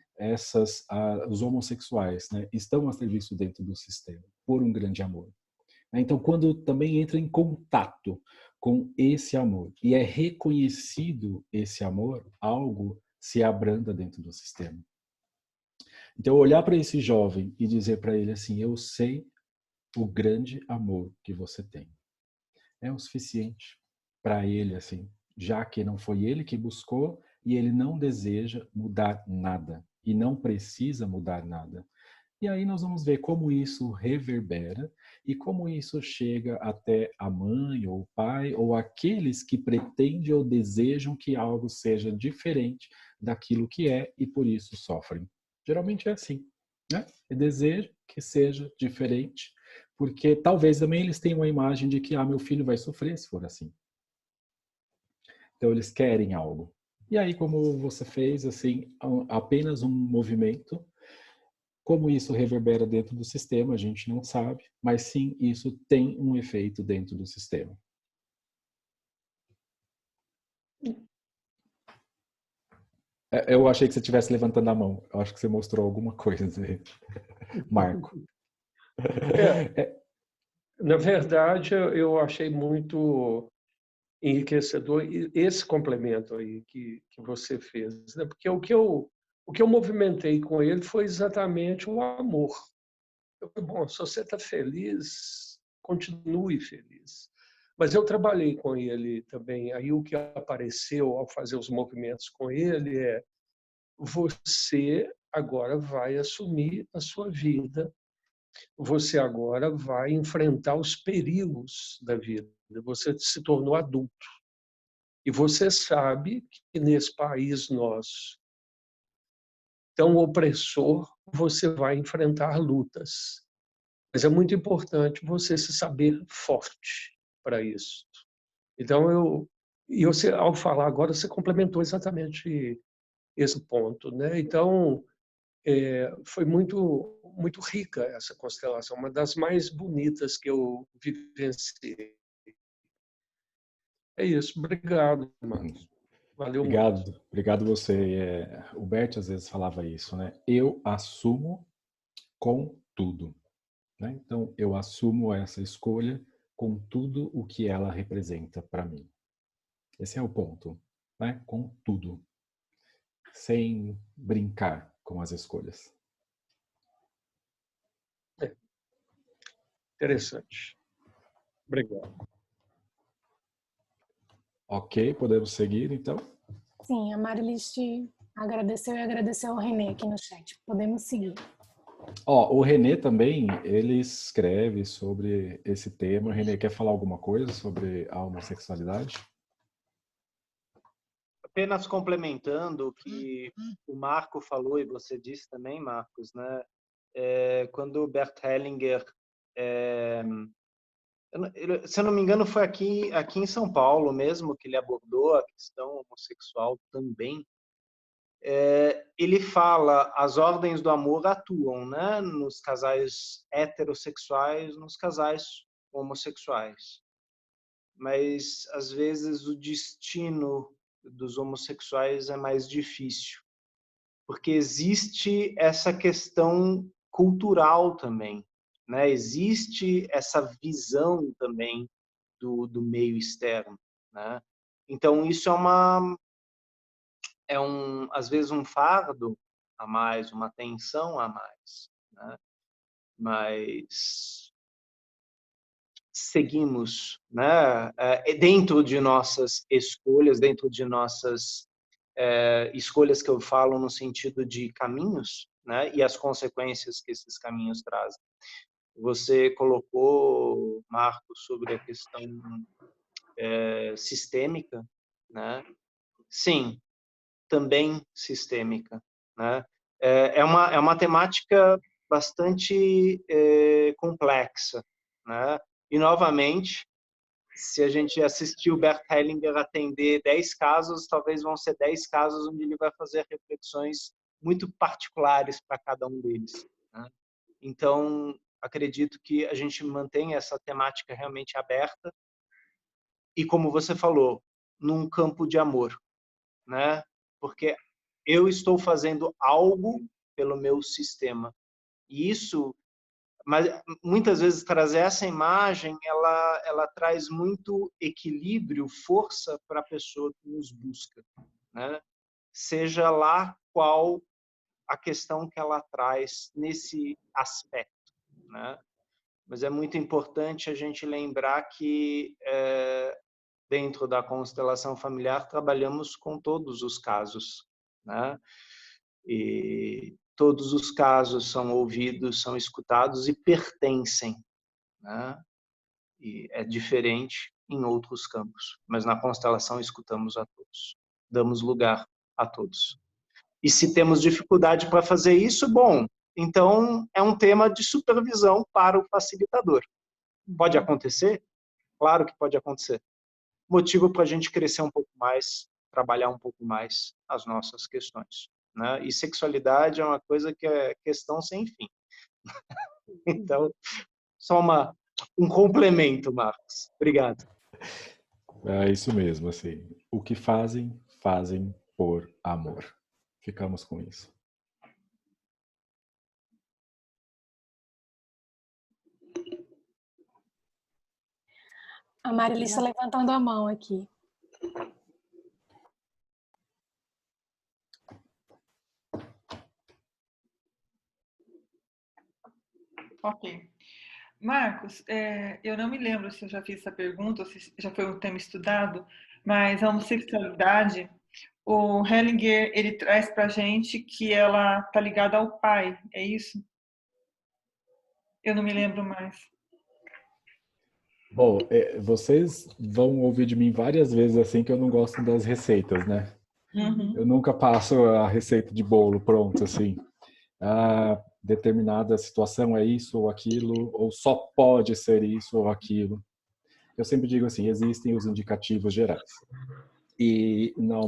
os homossexuais, né, estão a serviço dentro do sistema por um grande amor. Então, quando também entra em contato com esse amor e é reconhecido esse amor, algo se abranda dentro do sistema. Então, olhar para esse jovem e dizer para ele assim: eu sei o grande amor que você tem. É o suficiente para ele, assim, já que não foi ele que buscou e ele não deseja mudar nada e não precisa mudar nada. E aí nós vamos ver como isso reverbera e como isso chega até a mãe ou o pai ou aqueles que pretendem ou desejam que algo seja diferente daquilo que é e por isso sofrem. Geralmente é assim, né? Eu desejo que seja diferente, porque talvez também eles tenham uma imagem de que meu filho vai sofrer se for assim. Então eles querem algo. E aí, como você fez, assim, apenas um movimento. Como isso reverbera dentro do sistema, a gente não sabe, mas sim, isso tem um efeito dentro do sistema. Eu achei que você estivesse levantando a mão. Eu acho que você mostrou alguma coisa, Marco. Na verdade, eu achei muito enriquecedor esse complemento aí que você fez, né? Porque o que eu movimentei com ele foi exatamente o amor. Bom, se você está feliz, continue feliz. Mas eu trabalhei com ele também. Aí o que apareceu ao fazer os movimentos com ele é: você agora vai assumir a sua vida, você agora vai enfrentar os perigos da vida. Você se tornou adulto. E você sabe que nesse país nosso tão opressor, você vai enfrentar lutas. Mas é muito importante você se saber forte para isso. Então, você, ao falar agora, você complementou exatamente esse ponto, né? Então, foi muito rica essa constelação, uma das mais bonitas que eu vivenciei. É isso. Obrigado, Marcos. Valeu muito. Obrigado você. O Bert às vezes falava isso, né? Eu assumo com tudo. Né? Então, eu assumo essa escolha com tudo o que ela representa para mim. Esse é o ponto, né? Com tudo. Sem brincar com as escolhas. Interessante. Obrigado. Ok, podemos seguir, então? Sim, a Marilis te agradeceu e agradeceu ao Renê aqui no chat. Podemos seguir. O Renê também, ele escreve sobre esse tema. O Renê quer falar alguma coisa sobre a homossexualidade? Apenas complementando o que o Marco falou e você disse também, Marcos, né? Quando o Bert Hellinger, se eu não me engano, foi aqui em São Paulo mesmo que ele abordou a questão homossexual também. Ele fala, as ordens do amor atuam, né? Nos casais heterossexuais, nos casais homossexuais. mas às vezes o destino dos homossexuais é mais difícil, porque existe essa questão cultural também, né? Existe essa visão também do meio externo, né? Então isso às vezes um fardo a mais, uma tensão a mais, né? Mas seguimos, né? Dentro de nossas escolhas, dentro de nossas escolhas que eu falo no sentido de caminhos, né? E as consequências que esses caminhos trazem. Você colocou, Marcos, sobre a questão sistêmica, né? Sim, também sistêmica, né? É uma temática bastante complexa, né? E, novamente, se a gente assistir o Bert Hellinger atender 10 casos, talvez vão ser 10 casos onde ele vai fazer reflexões muito particulares para cada um deles, né? Então, acredito que a gente mantém essa temática realmente aberta e, como você falou, num campo de amor, né? Porque eu estou fazendo algo pelo meu sistema. E isso, mas muitas vezes trazer essa imagem, ela traz muito equilíbrio, força para a pessoa que nos busca, né? Seja lá qual a questão que ela traz nesse aspecto, né? Mas é muito importante a gente lembrar que dentro da constelação familiar trabalhamos com todos os casos, né? E todos os casos são ouvidos, são escutados e pertencem, né? E é diferente em outros campos, mas na constelação escutamos a todos, damos lugar a todos. E se temos dificuldade para fazer isso, bom, então é um tema de supervisão para o facilitador. Pode acontecer? Claro que pode acontecer. Motivo para a gente crescer um pouco mais, trabalhar um pouco mais as nossas questões, né? E sexualidade é uma coisa que é questão sem fim. Então, só um complemento, Marcos. Obrigado. É isso mesmo, assim. O que fazem, fazem por amor. Ficamos com isso. A Marilis está levantando a mão aqui. Ok. Marcos, eu não me lembro se eu já fiz essa pergunta, ou se já foi um tema estudado, mas a homossexualidade, o Hellinger, ele traz para a gente que ela está ligada ao pai, é isso? Eu não me lembro mais. Bom, vocês vão ouvir de mim várias vezes assim que eu não gosto das receitas, né? Uhum. Eu nunca passo a receita de bolo pronto, assim. Determinada situação é isso ou aquilo, ou só pode ser isso ou aquilo. Eu sempre digo assim, existem os indicativos gerais. E na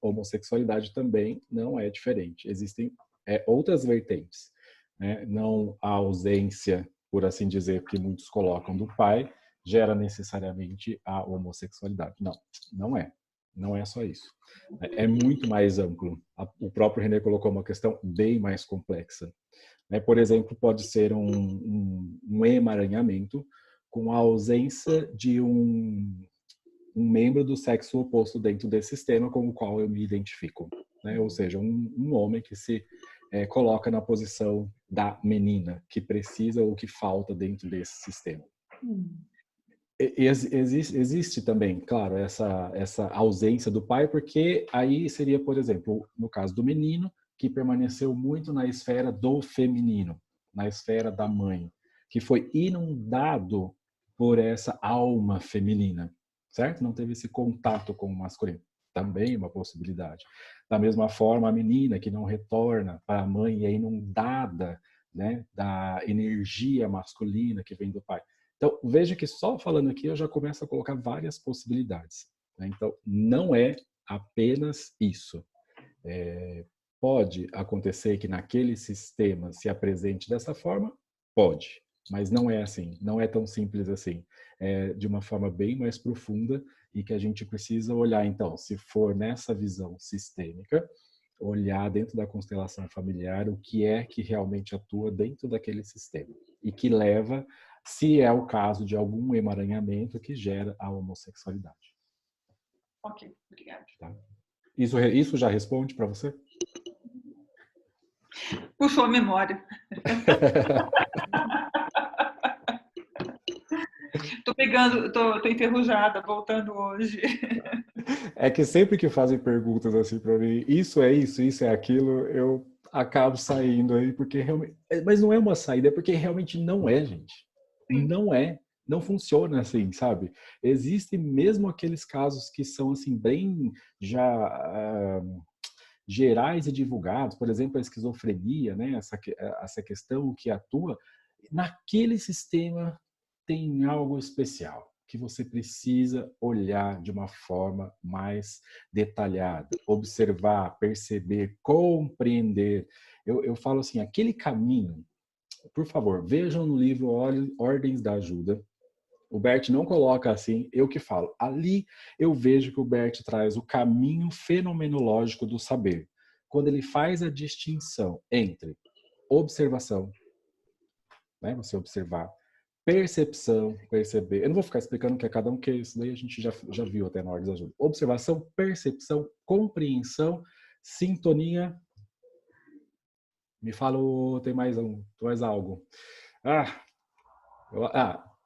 homossexualidade também não é diferente. Existem outras vertentes, né? Não a ausência, por assim dizer, que muitos colocam do pai, gera necessariamente a homossexualidade. Não, não é. Não é só isso. É muito mais amplo. O próprio René colocou uma questão bem mais complexa. Por exemplo, pode ser um emaranhamento com a ausência de um membro do sexo oposto dentro desse sistema com o qual eu me identifico, né? Ou seja, um homem que se coloca na posição da menina, que precisa ou que falta dentro desse sistema. Existe também, claro, essa ausência do pai, porque aí seria, por exemplo, no caso do menino, que permaneceu muito na esfera do feminino, na esfera da mãe, que foi inundado por essa alma feminina, certo? Não teve esse contato com o masculino. Também uma possibilidade. Da mesma forma, a menina que não retorna para a mãe e é inundada, né, da energia masculina que vem do pai. Então, veja que só falando aqui eu já começo a colocar várias possibilidades, né? Então, não é apenas isso. Pode acontecer que naquele sistema se apresente dessa forma? Pode. Mas não é assim, não é tão simples assim. É de uma forma bem mais profunda e que a gente precisa olhar, então, se for nessa visão sistêmica, olhar dentro da constelação familiar o que é que realmente atua dentro daquele sistema e que leva, se é o caso de algum emaranhamento que gera a homossexualidade. Ok, obrigada. Tá? Isso já responde para você? Puxou a memória. Tô enferrujada, voltando hoje. É que sempre que fazem perguntas assim para mim, isso é isso, isso é aquilo, eu acabo saindo aí, porque realmente. Mas não é uma saída, é porque realmente não é, gente. Sim. Não é. Não funciona assim, sabe? Existem mesmo aqueles casos que são assim, bem já gerais e divulgados, por exemplo, a esquizofrenia, né? Essa questão que atua, naquele sistema tem algo especial que você precisa olhar de uma forma mais detalhada, observar, perceber, compreender. Eu falo assim, aquele caminho, por favor, vejam no livro Ordens da Ajuda. O Bert não coloca assim, eu que falo. Ali eu vejo que o Bert traz o caminho fenomenológico do saber. Quando ele faz a distinção entre observação, né, você observar, percepção, perceber. Eu não vou ficar explicando o que é cada um, porque isso daí a gente já viu até na Ordem da Ajuda. Observação, percepção, compreensão, sintonia. Me fala, tem mais algo.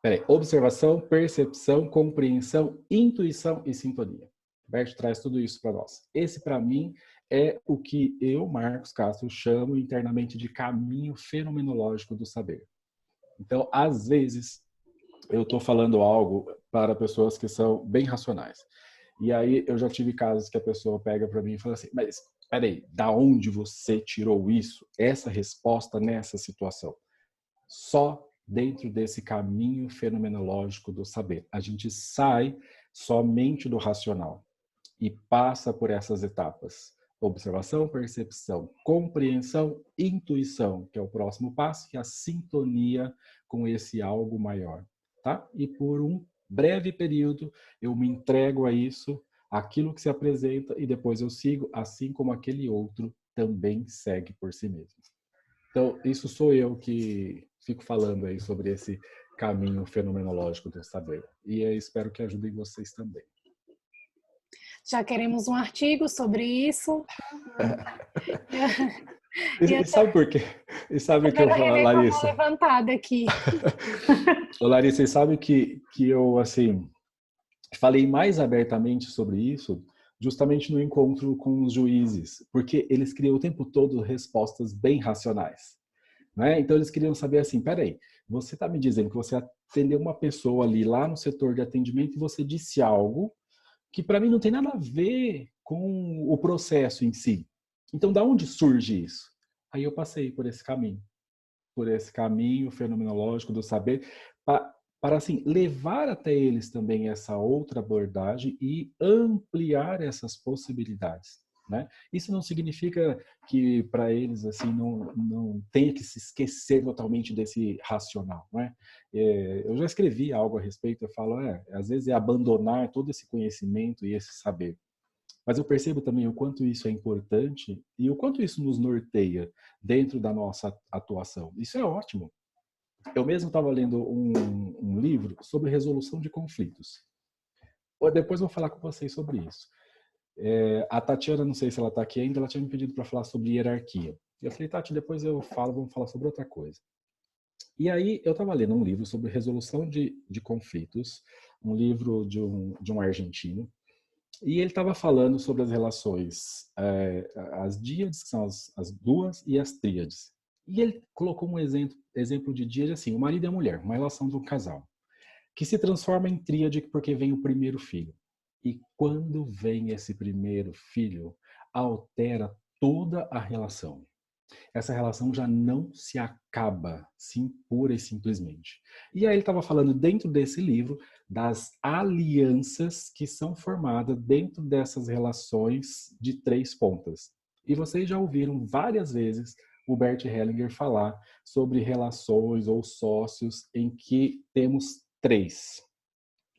Peraí. Observação, percepção, compreensão, intuição e sintonia. O Bert traz tudo isso para nós. Esse, para mim, é o que eu, Marcos Castro, chamo internamente de caminho fenomenológico do saber. Então, às vezes, eu estou falando algo para pessoas que são bem racionais. E aí, eu já tive casos que a pessoa pega para mim e fala assim, mas, peraí, da onde você tirou isso? Essa resposta nessa situação? Só dentro desse caminho fenomenológico do saber. A gente sai somente do racional e passa por essas etapas. Observação, percepção, compreensão, intuição, que é o próximo passo, que é a sintonia com esse algo maior. Tá? E por um breve período, eu me entrego a isso, aquilo que se apresenta, e depois eu sigo, assim como aquele outro também segue por si mesmo. Então, isso sou eu que fico falando aí sobre esse caminho fenomenológico do saber. E eu espero que ajudem vocês também. Já queremos um artigo sobre isso. E sabe por quê? E sabe o que eu falo, Larissa? Levantada aqui. Larissa, e sabe que eu, assim, falei mais abertamente sobre isso justamente no encontro com os juízes, porque eles criam o tempo todo respostas bem racionais. Né? Então, eles queriam saber assim, peraí, você está me dizendo que você atendeu uma pessoa ali lá no setor de atendimento e você disse algo que para mim não tem nada a ver com o processo em si. Então, da onde surge isso? Aí eu passei por esse caminho fenomenológico do saber, para assim, levar até eles também essa outra abordagem e ampliar essas possibilidades. Né? Isso não significa que para eles assim não tenha que se esquecer totalmente desse racional. Não é? Eu já escrevi algo a respeito, eu falo, às vezes é abandonar todo esse conhecimento e esse saber. Mas eu percebo também o quanto isso é importante e o quanto isso nos norteia dentro da nossa atuação. Isso é ótimo. Eu mesmo estava lendo um livro sobre resolução de conflitos. Depois eu vou falar com vocês sobre isso. A Tatiana, não sei se ela está aqui ainda, ela tinha me pedido para falar sobre hierarquia. Eu falei, Tati, depois eu falo, vamos falar sobre outra coisa. E aí eu estava lendo um livro sobre resolução de conflitos, um livro de um argentino, e ele estava falando sobre as relações, as díades, que são as duas, e as tríades. E ele colocou um exemplo de díade assim, o marido e a mulher, uma relação de um casal, que se transforma em tríade porque vem o primeiro filho. E quando vem esse primeiro filho, altera toda a relação. Essa relação já não se acaba, sim, pura e simplesmente. E aí ele estava falando dentro desse livro das alianças que são formadas dentro dessas relações de 3 pontas. E vocês já ouviram várias vezes o Bert Hellinger falar sobre relações ou sócios em que temos 3.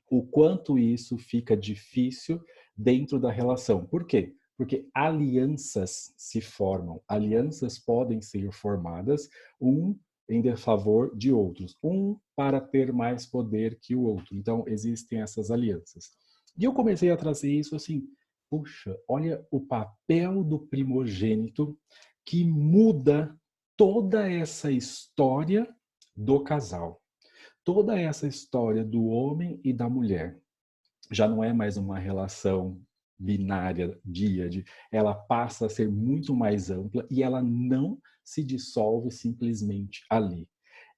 O quanto isso fica difícil dentro da relação. Por quê? Porque alianças se formam, alianças podem ser formadas, um em desfavor de outros, um para ter mais poder que o outro. Então, existem essas alianças. E eu comecei a trazer isso assim, puxa, olha o papel do primogênito que muda toda essa história do casal. Toda essa história do homem e da mulher já não é mais uma relação binária, díade, ela passa a ser muito mais ampla e ela não se dissolve simplesmente ali.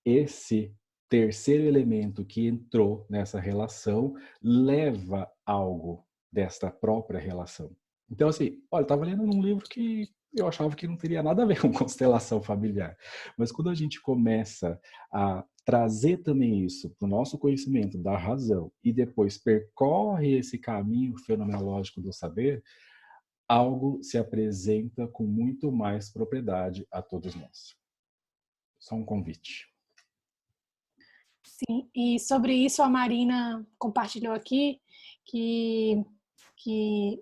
Esse terceiro elemento que entrou nessa relação leva algo desta própria relação. Então, assim, olha, eu estava lendo um livro que eu achava que não teria nada a ver com constelação familiar. Mas quando a gente começa a trazer também isso para o nosso conhecimento da razão e depois percorre esse caminho fenomenológico do saber, algo se apresenta com muito mais propriedade a todos nós. Só um convite. Sim, e sobre isso a Marina compartilhou aqui que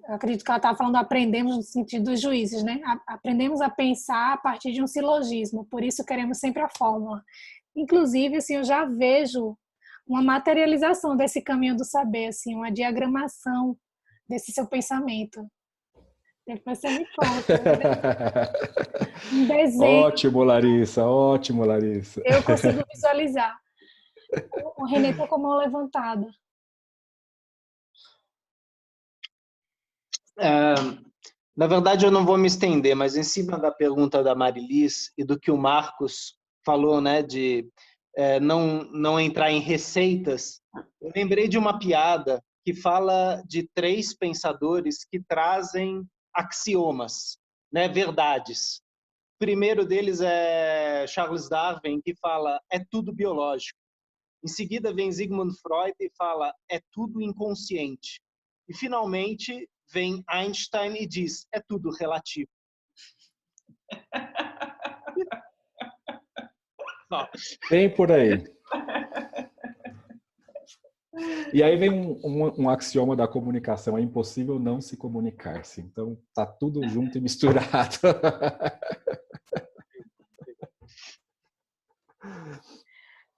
eu acredito que ela estava falando aprendemos no sentido dos juízes, né? Aprendemos a pensar a partir de um silogismo, por isso queremos sempre a fórmula. Inclusive, assim, eu já vejo uma materialização desse caminho do saber, assim, uma diagramação desse seu pensamento. Depois você me conta. Um desenho. Ótimo, Larissa, ótimo, Larissa. Eu consigo visualizar. O Renê está com a mão levantada. Na verdade, eu não vou me estender, mas em cima da pergunta da Marilis e do que o Marcos falou, né, de não entrar em receitas, eu lembrei de uma piada que fala de 3 pensadores que trazem axiomas, né, verdades. O primeiro deles é Charles Darwin, que fala é tudo biológico. Em seguida vem Sigmund Freud e fala é tudo inconsciente. E finalmente vem Einstein e diz é tudo relativo. Vem por aí. E aí vem um axioma da comunicação, é impossível não se comunicar-se. Então, tá tudo junto e misturado.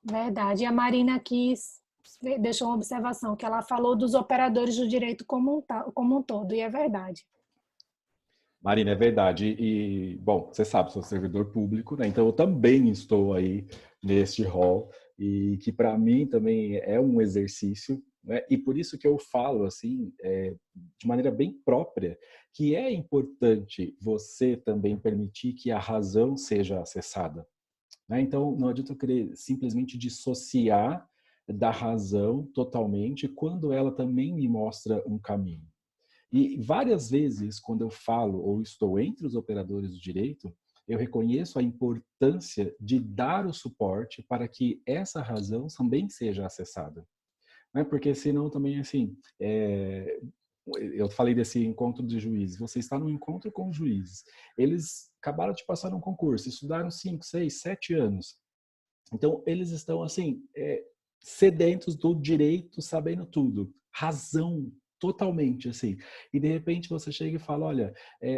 Verdade. E a Marina aqui deixou uma observação, que ela falou dos operadores do direito como um todo, e é verdade. Marina, é verdade. E, bom, você sabe, sou servidor público, né? Então eu também estou aí neste rol e que para mim também é um exercício, né? E por isso que eu falo, assim, de maneira bem própria, que é importante você também permitir que a razão seja acessada, né? Então não adianta eu querer simplesmente dissociar da razão totalmente quando ela também me mostra um caminho. E várias vezes, quando eu falo ou estou entre os operadores do direito, eu reconheço a importância de dar o suporte para que essa razão também seja acessada. Né? Porque senão também, assim, eu falei desse encontro de juízes, você está num encontro com os juízes, eles acabaram de passar num concurso, estudaram 5, 6, 7 anos. Então, eles estão, assim, sedentos do direito, sabendo tudo. Razão, totalmente, assim. E, de repente, você chega e fala, olha,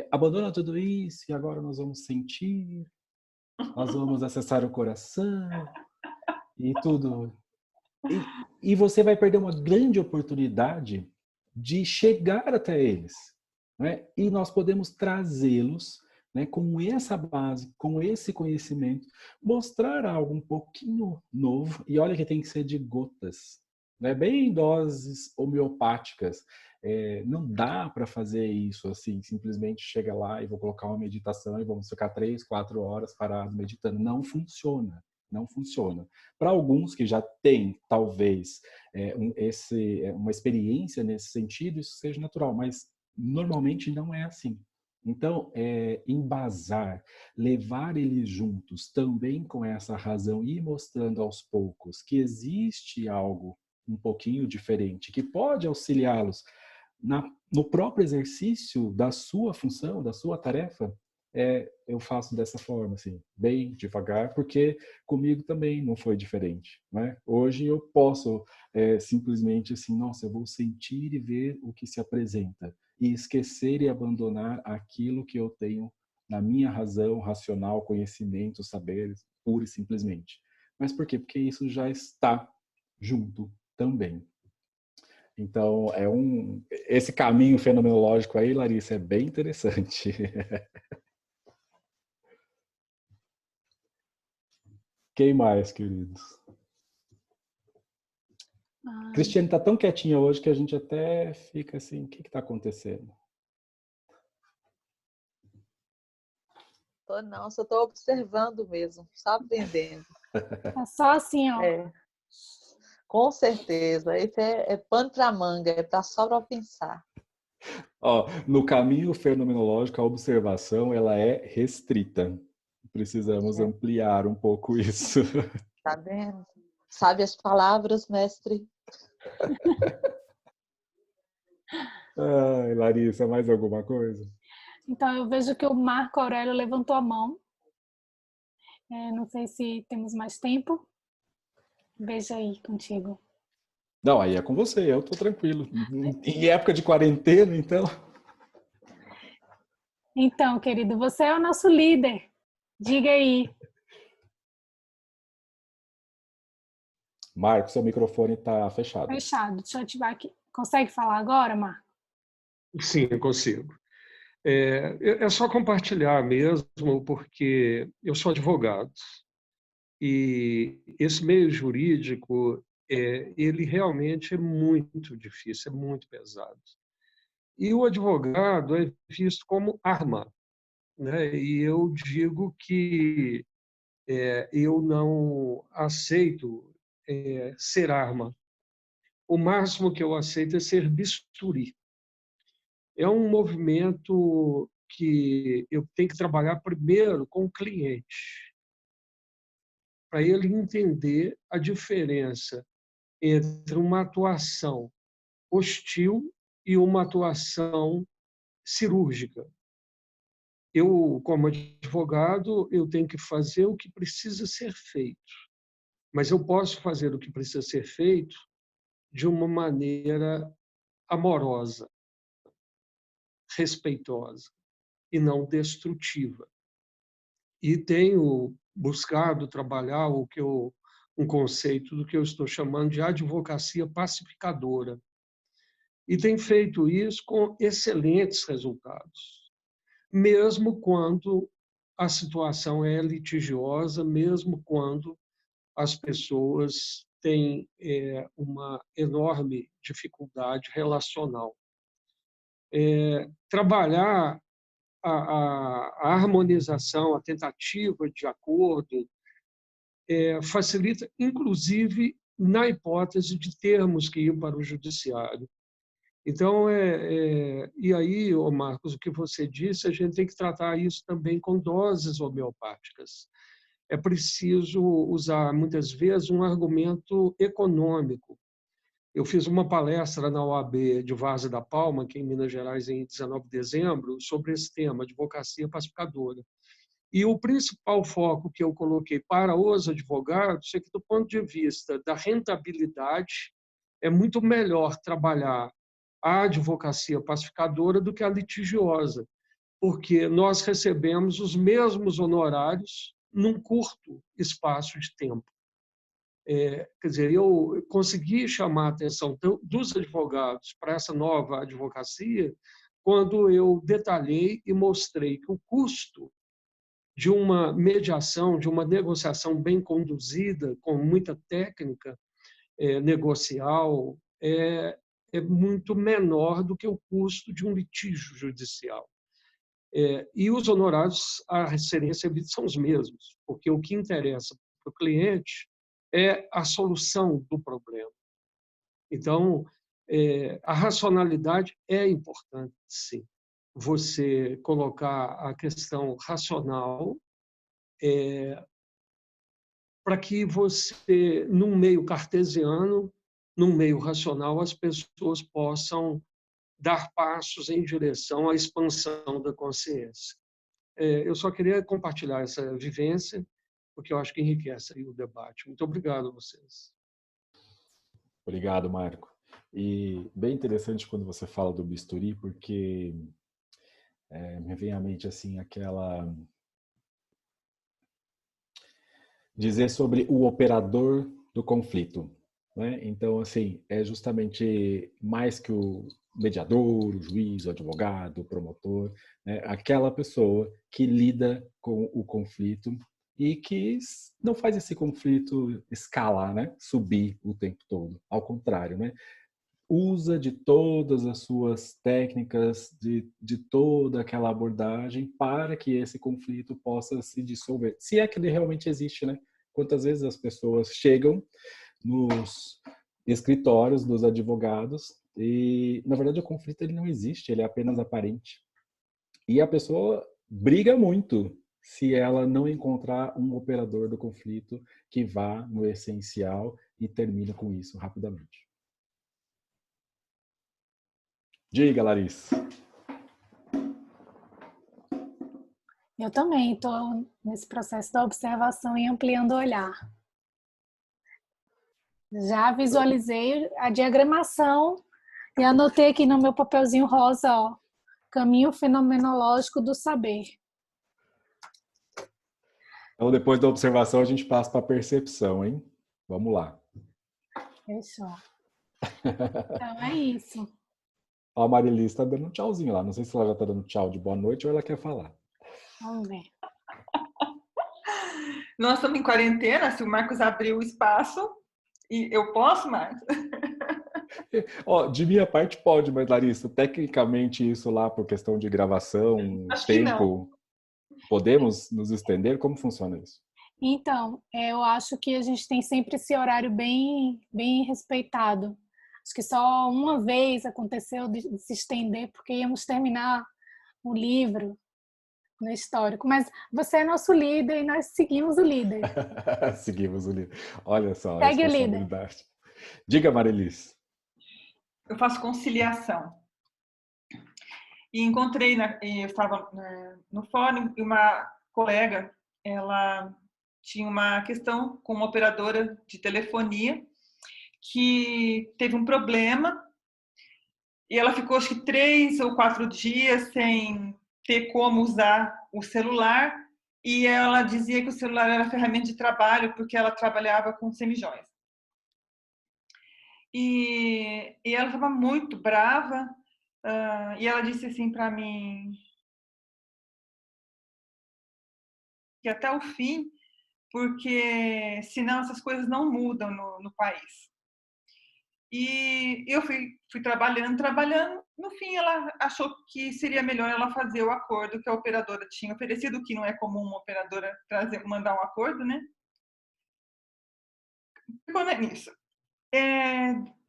abandona tudo isso e agora nós vamos sentir, nós vamos acessar o coração e tudo. E você vai perder uma grande oportunidade de chegar até eles, né? E nós podemos trazê-los, né, com essa base, com esse conhecimento, mostrar algo um pouquinho novo, e olha que tem que ser de gotas, né, bem doses homeopáticas. Não dá para fazer isso assim, simplesmente chega lá e vou colocar uma meditação e vamos ficar 3, 4 horas parados meditando. Não funciona. Não funciona. Para alguns que já têm, talvez, uma experiência nesse sentido, isso seja natural, mas normalmente não é assim. Então, embasar, levar eles juntos também com essa razão e mostrando aos poucos que existe algo um pouquinho diferente, que pode auxiliá-los no próprio exercício da sua função, da sua tarefa, eu faço dessa forma, assim, bem devagar, porque comigo também não foi diferente, né? Hoje eu posso simplesmente assim, nossa, eu vou sentir e ver o que se apresenta e esquecer e abandonar aquilo que eu tenho na minha razão, racional, conhecimento, saberes, pura e simplesmente. Mas por quê? Porque isso já está junto também. Então, esse caminho fenomenológico aí, Larissa, é bem interessante. Quem mais, queridos? Cristiane está tão quietinha hoje que a gente até fica assim, o que está acontecendo? Não, só estou observando mesmo, só aprendendo. É só assim, ó. Com certeza. Esse é pano para manga, é para só para pensar. Ó, no caminho fenomenológico, a observação ela é restrita. Precisamos ampliar um pouco isso. Tá vendo? Sabe as palavras, mestre? Ai, Larissa, mais alguma coisa? Então, eu vejo que o Marco Aurélio levantou a mão. Não sei se temos mais tempo. Veja aí contigo. Não, aí é com você, eu tô tranquilo. Em época de quarentena, então. Então, querido, você é o nosso líder. Diga aí. Marco, seu microfone está fechado. Fechado. Deixa eu ativar aqui. Consegue falar agora, Marco? Sim, eu consigo. É só compartilhar mesmo, porque eu sou advogado e esse meio jurídico, ele realmente é muito difícil, é muito pesado. E o advogado é visto como arma, né? E eu digo que eu não aceito ser arma. O máximo que eu aceito é ser bisturi. É um movimento que eu tenho que trabalhar primeiro com o cliente, para ele entender a diferença entre uma atuação hostil e uma atuação cirúrgica. Eu, como advogado, eu tenho que fazer o que precisa ser feito, mas eu posso fazer o que precisa ser feito de uma maneira amorosa, respeitosa e não destrutiva. E tenho buscado trabalhar um conceito do que eu estou chamando de advocacia pacificadora. E tenho feito isso com excelentes resultados, mesmo quando a situação é litigiosa, mesmo quando as pessoas têm uma enorme dificuldade relacional. Trabalhar a harmonização, a tentativa de acordo, facilita, inclusive, na hipótese de termos que ir para o judiciário. Então, e aí, Marcos, o que você disse, a gente tem que tratar isso também com doses homeopáticas. É preciso usar, muitas vezes, um argumento econômico. Eu fiz uma palestra na OAB de Várzea da Palma, aqui em Minas Gerais, em 19 de dezembro, sobre esse tema, advocacia pacificadora. E o principal foco que eu coloquei para os advogados é que, do ponto de vista da rentabilidade, é muito melhor trabalhar a advocacia pacificadora do que a litigiosa, porque nós recebemos os mesmos honorários num curto espaço de tempo. Quer dizer, eu consegui chamar a atenção dos advogados para essa nova advocacia quando eu detalhei e mostrei que o custo de uma mediação, de uma negociação bem conduzida, com muita técnica negocial, é muito menor do que o custo de um litígio judicial. E os honorários a serem recebidos são os mesmos, porque o que interessa para o cliente é a solução do problema. Então, a racionalidade é importante, sim. Você colocar a questão racional para que você, num meio cartesiano, num meio racional, as pessoas possam dar passos em direção à expansão da consciência. Eu só queria compartilhar essa vivência, porque eu acho que enriquece aí o debate. Muito obrigado a vocês. Obrigado, Marco. E bem interessante quando você fala do bisturi, porque me vem à mente assim aquela dizer sobre o operador do conflito, né? Então, assim, é justamente mais que o mediador, o juiz, o advogado, o promotor, né? Aquela pessoa que lida com o conflito e que não faz esse conflito escalar, né? Subir o tempo todo. Ao contrário, né? Usa de todas as suas técnicas, de toda aquela abordagem para que esse conflito possa se dissolver. Se é que ele realmente existe, né? Quantas vezes as pessoas chegam nos escritórios dos advogados e, na verdade, o conflito ele não existe, ele é apenas aparente. E a pessoa briga muito se ela não encontrar um operador do conflito que vá no essencial e termine com isso rapidamente. Diga, Larissa. Eu também estou nesse processo da observação e ampliando o olhar. Já visualizei a diagramação e anotei aqui no meu papelzinho rosa, ó, caminho fenomenológico do saber. Então, depois da observação, a gente passa para a percepção, hein? Vamos lá. Fechou. Então é isso. A Marili está dando um tchauzinho lá. Não sei se ela já está dando tchau de boa noite ou ela quer falar. Vamos ver. Nós estamos em quarentena, se o Marcos abrir o espaço, e eu posso, Marcos? Ó, de minha parte pode, mas Larissa, tecnicamente isso lá por questão de gravação, Acho que tempo, podemos nos estender? Como funciona isso? Então, eu acho que a gente tem sempre esse horário bem respeitado. Acho que só uma vez aconteceu de se estender, porque íamos terminar o livro no histórico. Mas você é nosso líder e nós seguimos o líder. Seguimos o livro. Olha só a Segue o líder. responsabilidade. Diga, Marilis. Eu faço conciliação. E encontrei, eu estava no fórum, e uma colega, ela tinha uma questão com uma operadora de telefonia que teve um problema e ela ficou, acho que 3 ou 4 dias sem ter como usar o celular, e ela dizia que o celular era ferramenta de trabalho porque ela trabalhava com semijóias. E ela estava muito brava, e ela disse assim para mim que até o fim, porque senão essas coisas não mudam no país. E eu fui trabalhando. No fim, ela achou que seria melhor ela fazer o acordo que a operadora tinha oferecido, que não é comum uma operadora mandar um acordo, né? Ficou nisso.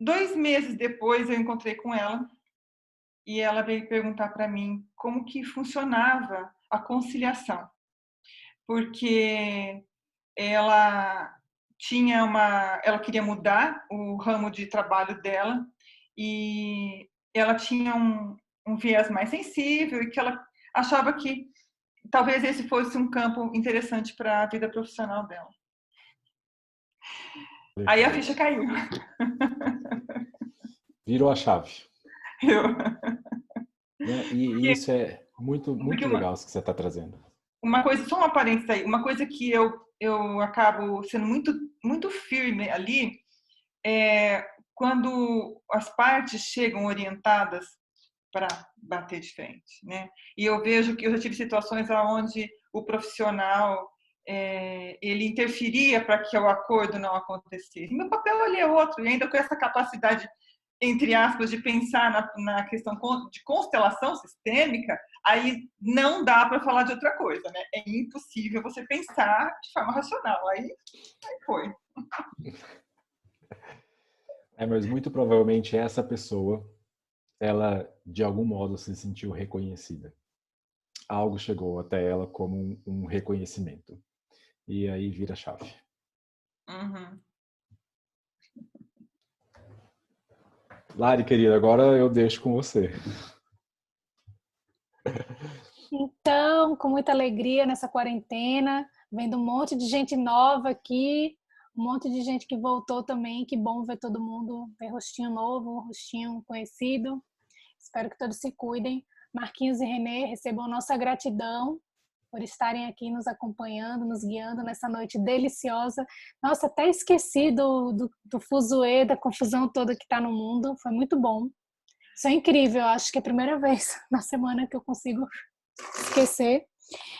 2 meses depois, eu encontrei com ela e ela veio perguntar para mim como que funcionava a conciliação. Porque ela ela queria mudar o ramo de trabalho dela e ela tinha um viés mais sensível e que ela achava que talvez esse fosse um campo interessante para a vida profissional dela. Aí a ficha caiu. Virou a chave. Eu... E isso é muito legal isso que você está trazendo. Uma coisa, só uma parênteses aí, uma coisa que eu acabo sendo muito firme ali é quando as partes chegam orientadas para bater de frente, né? E eu vejo que eu já tive situações onde o profissional ele interferia para que o acordo não acontecesse. Meu papel ali é outro, e ainda com essa capacidade, entre aspas, de pensar na questão de constelação sistêmica, aí não dá para falar de outra coisa, né? É impossível você pensar de forma racional. Aí foi. Mas muito provavelmente essa pessoa, ela de algum modo se sentiu reconhecida. Algo chegou até ela como um reconhecimento. E aí vira a chave. Uhum. Lari, querida, agora eu deixo com você. Então, com muita alegria nessa quarentena, vendo um monte de gente nova aqui, um monte de gente que voltou também. Que bom ver todo mundo, ver rostinho novo, rostinho conhecido. Espero que todos se cuidem. Marquinhos e Renê, recebam nossa gratidão por estarem aqui nos acompanhando, nos guiando nessa noite deliciosa. Nossa, até esqueci do fuzuê, da confusão toda que está no mundo. Foi muito bom. Isso é incrível. Acho que é a primeira vez na semana que eu consigo esquecer.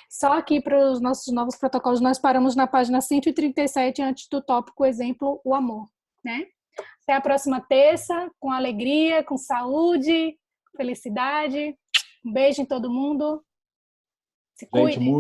Só aqui para os nossos novos protocolos, nós paramos na página 137, antes do tópico exemplo, o amor, né? Até a próxima terça, com alegria, com saúde, felicidade. Um beijo em todo mundo. Se Gente, cuidem.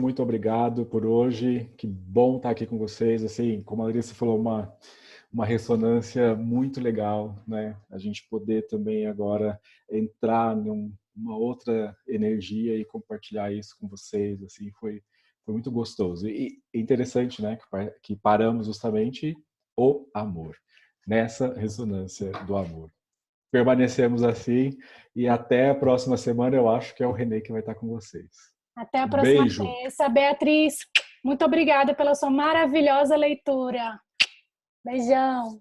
muito obrigado por hoje. Que bom estar aqui com vocês. Assim, como a Larissa falou, uma ressonância muito legal, né? A gente poder também agora entrar numa outra energia e compartilhar isso com vocês, assim, foi muito gostoso. E interessante, né? Que paramos justamente o amor, nessa ressonância do amor. Permanecemos assim e até a próxima semana. Eu acho que é o Renê que vai estar com vocês. Até a próxima Beijo. terça. Beatriz, muito obrigada pela sua maravilhosa leitura. Beijão.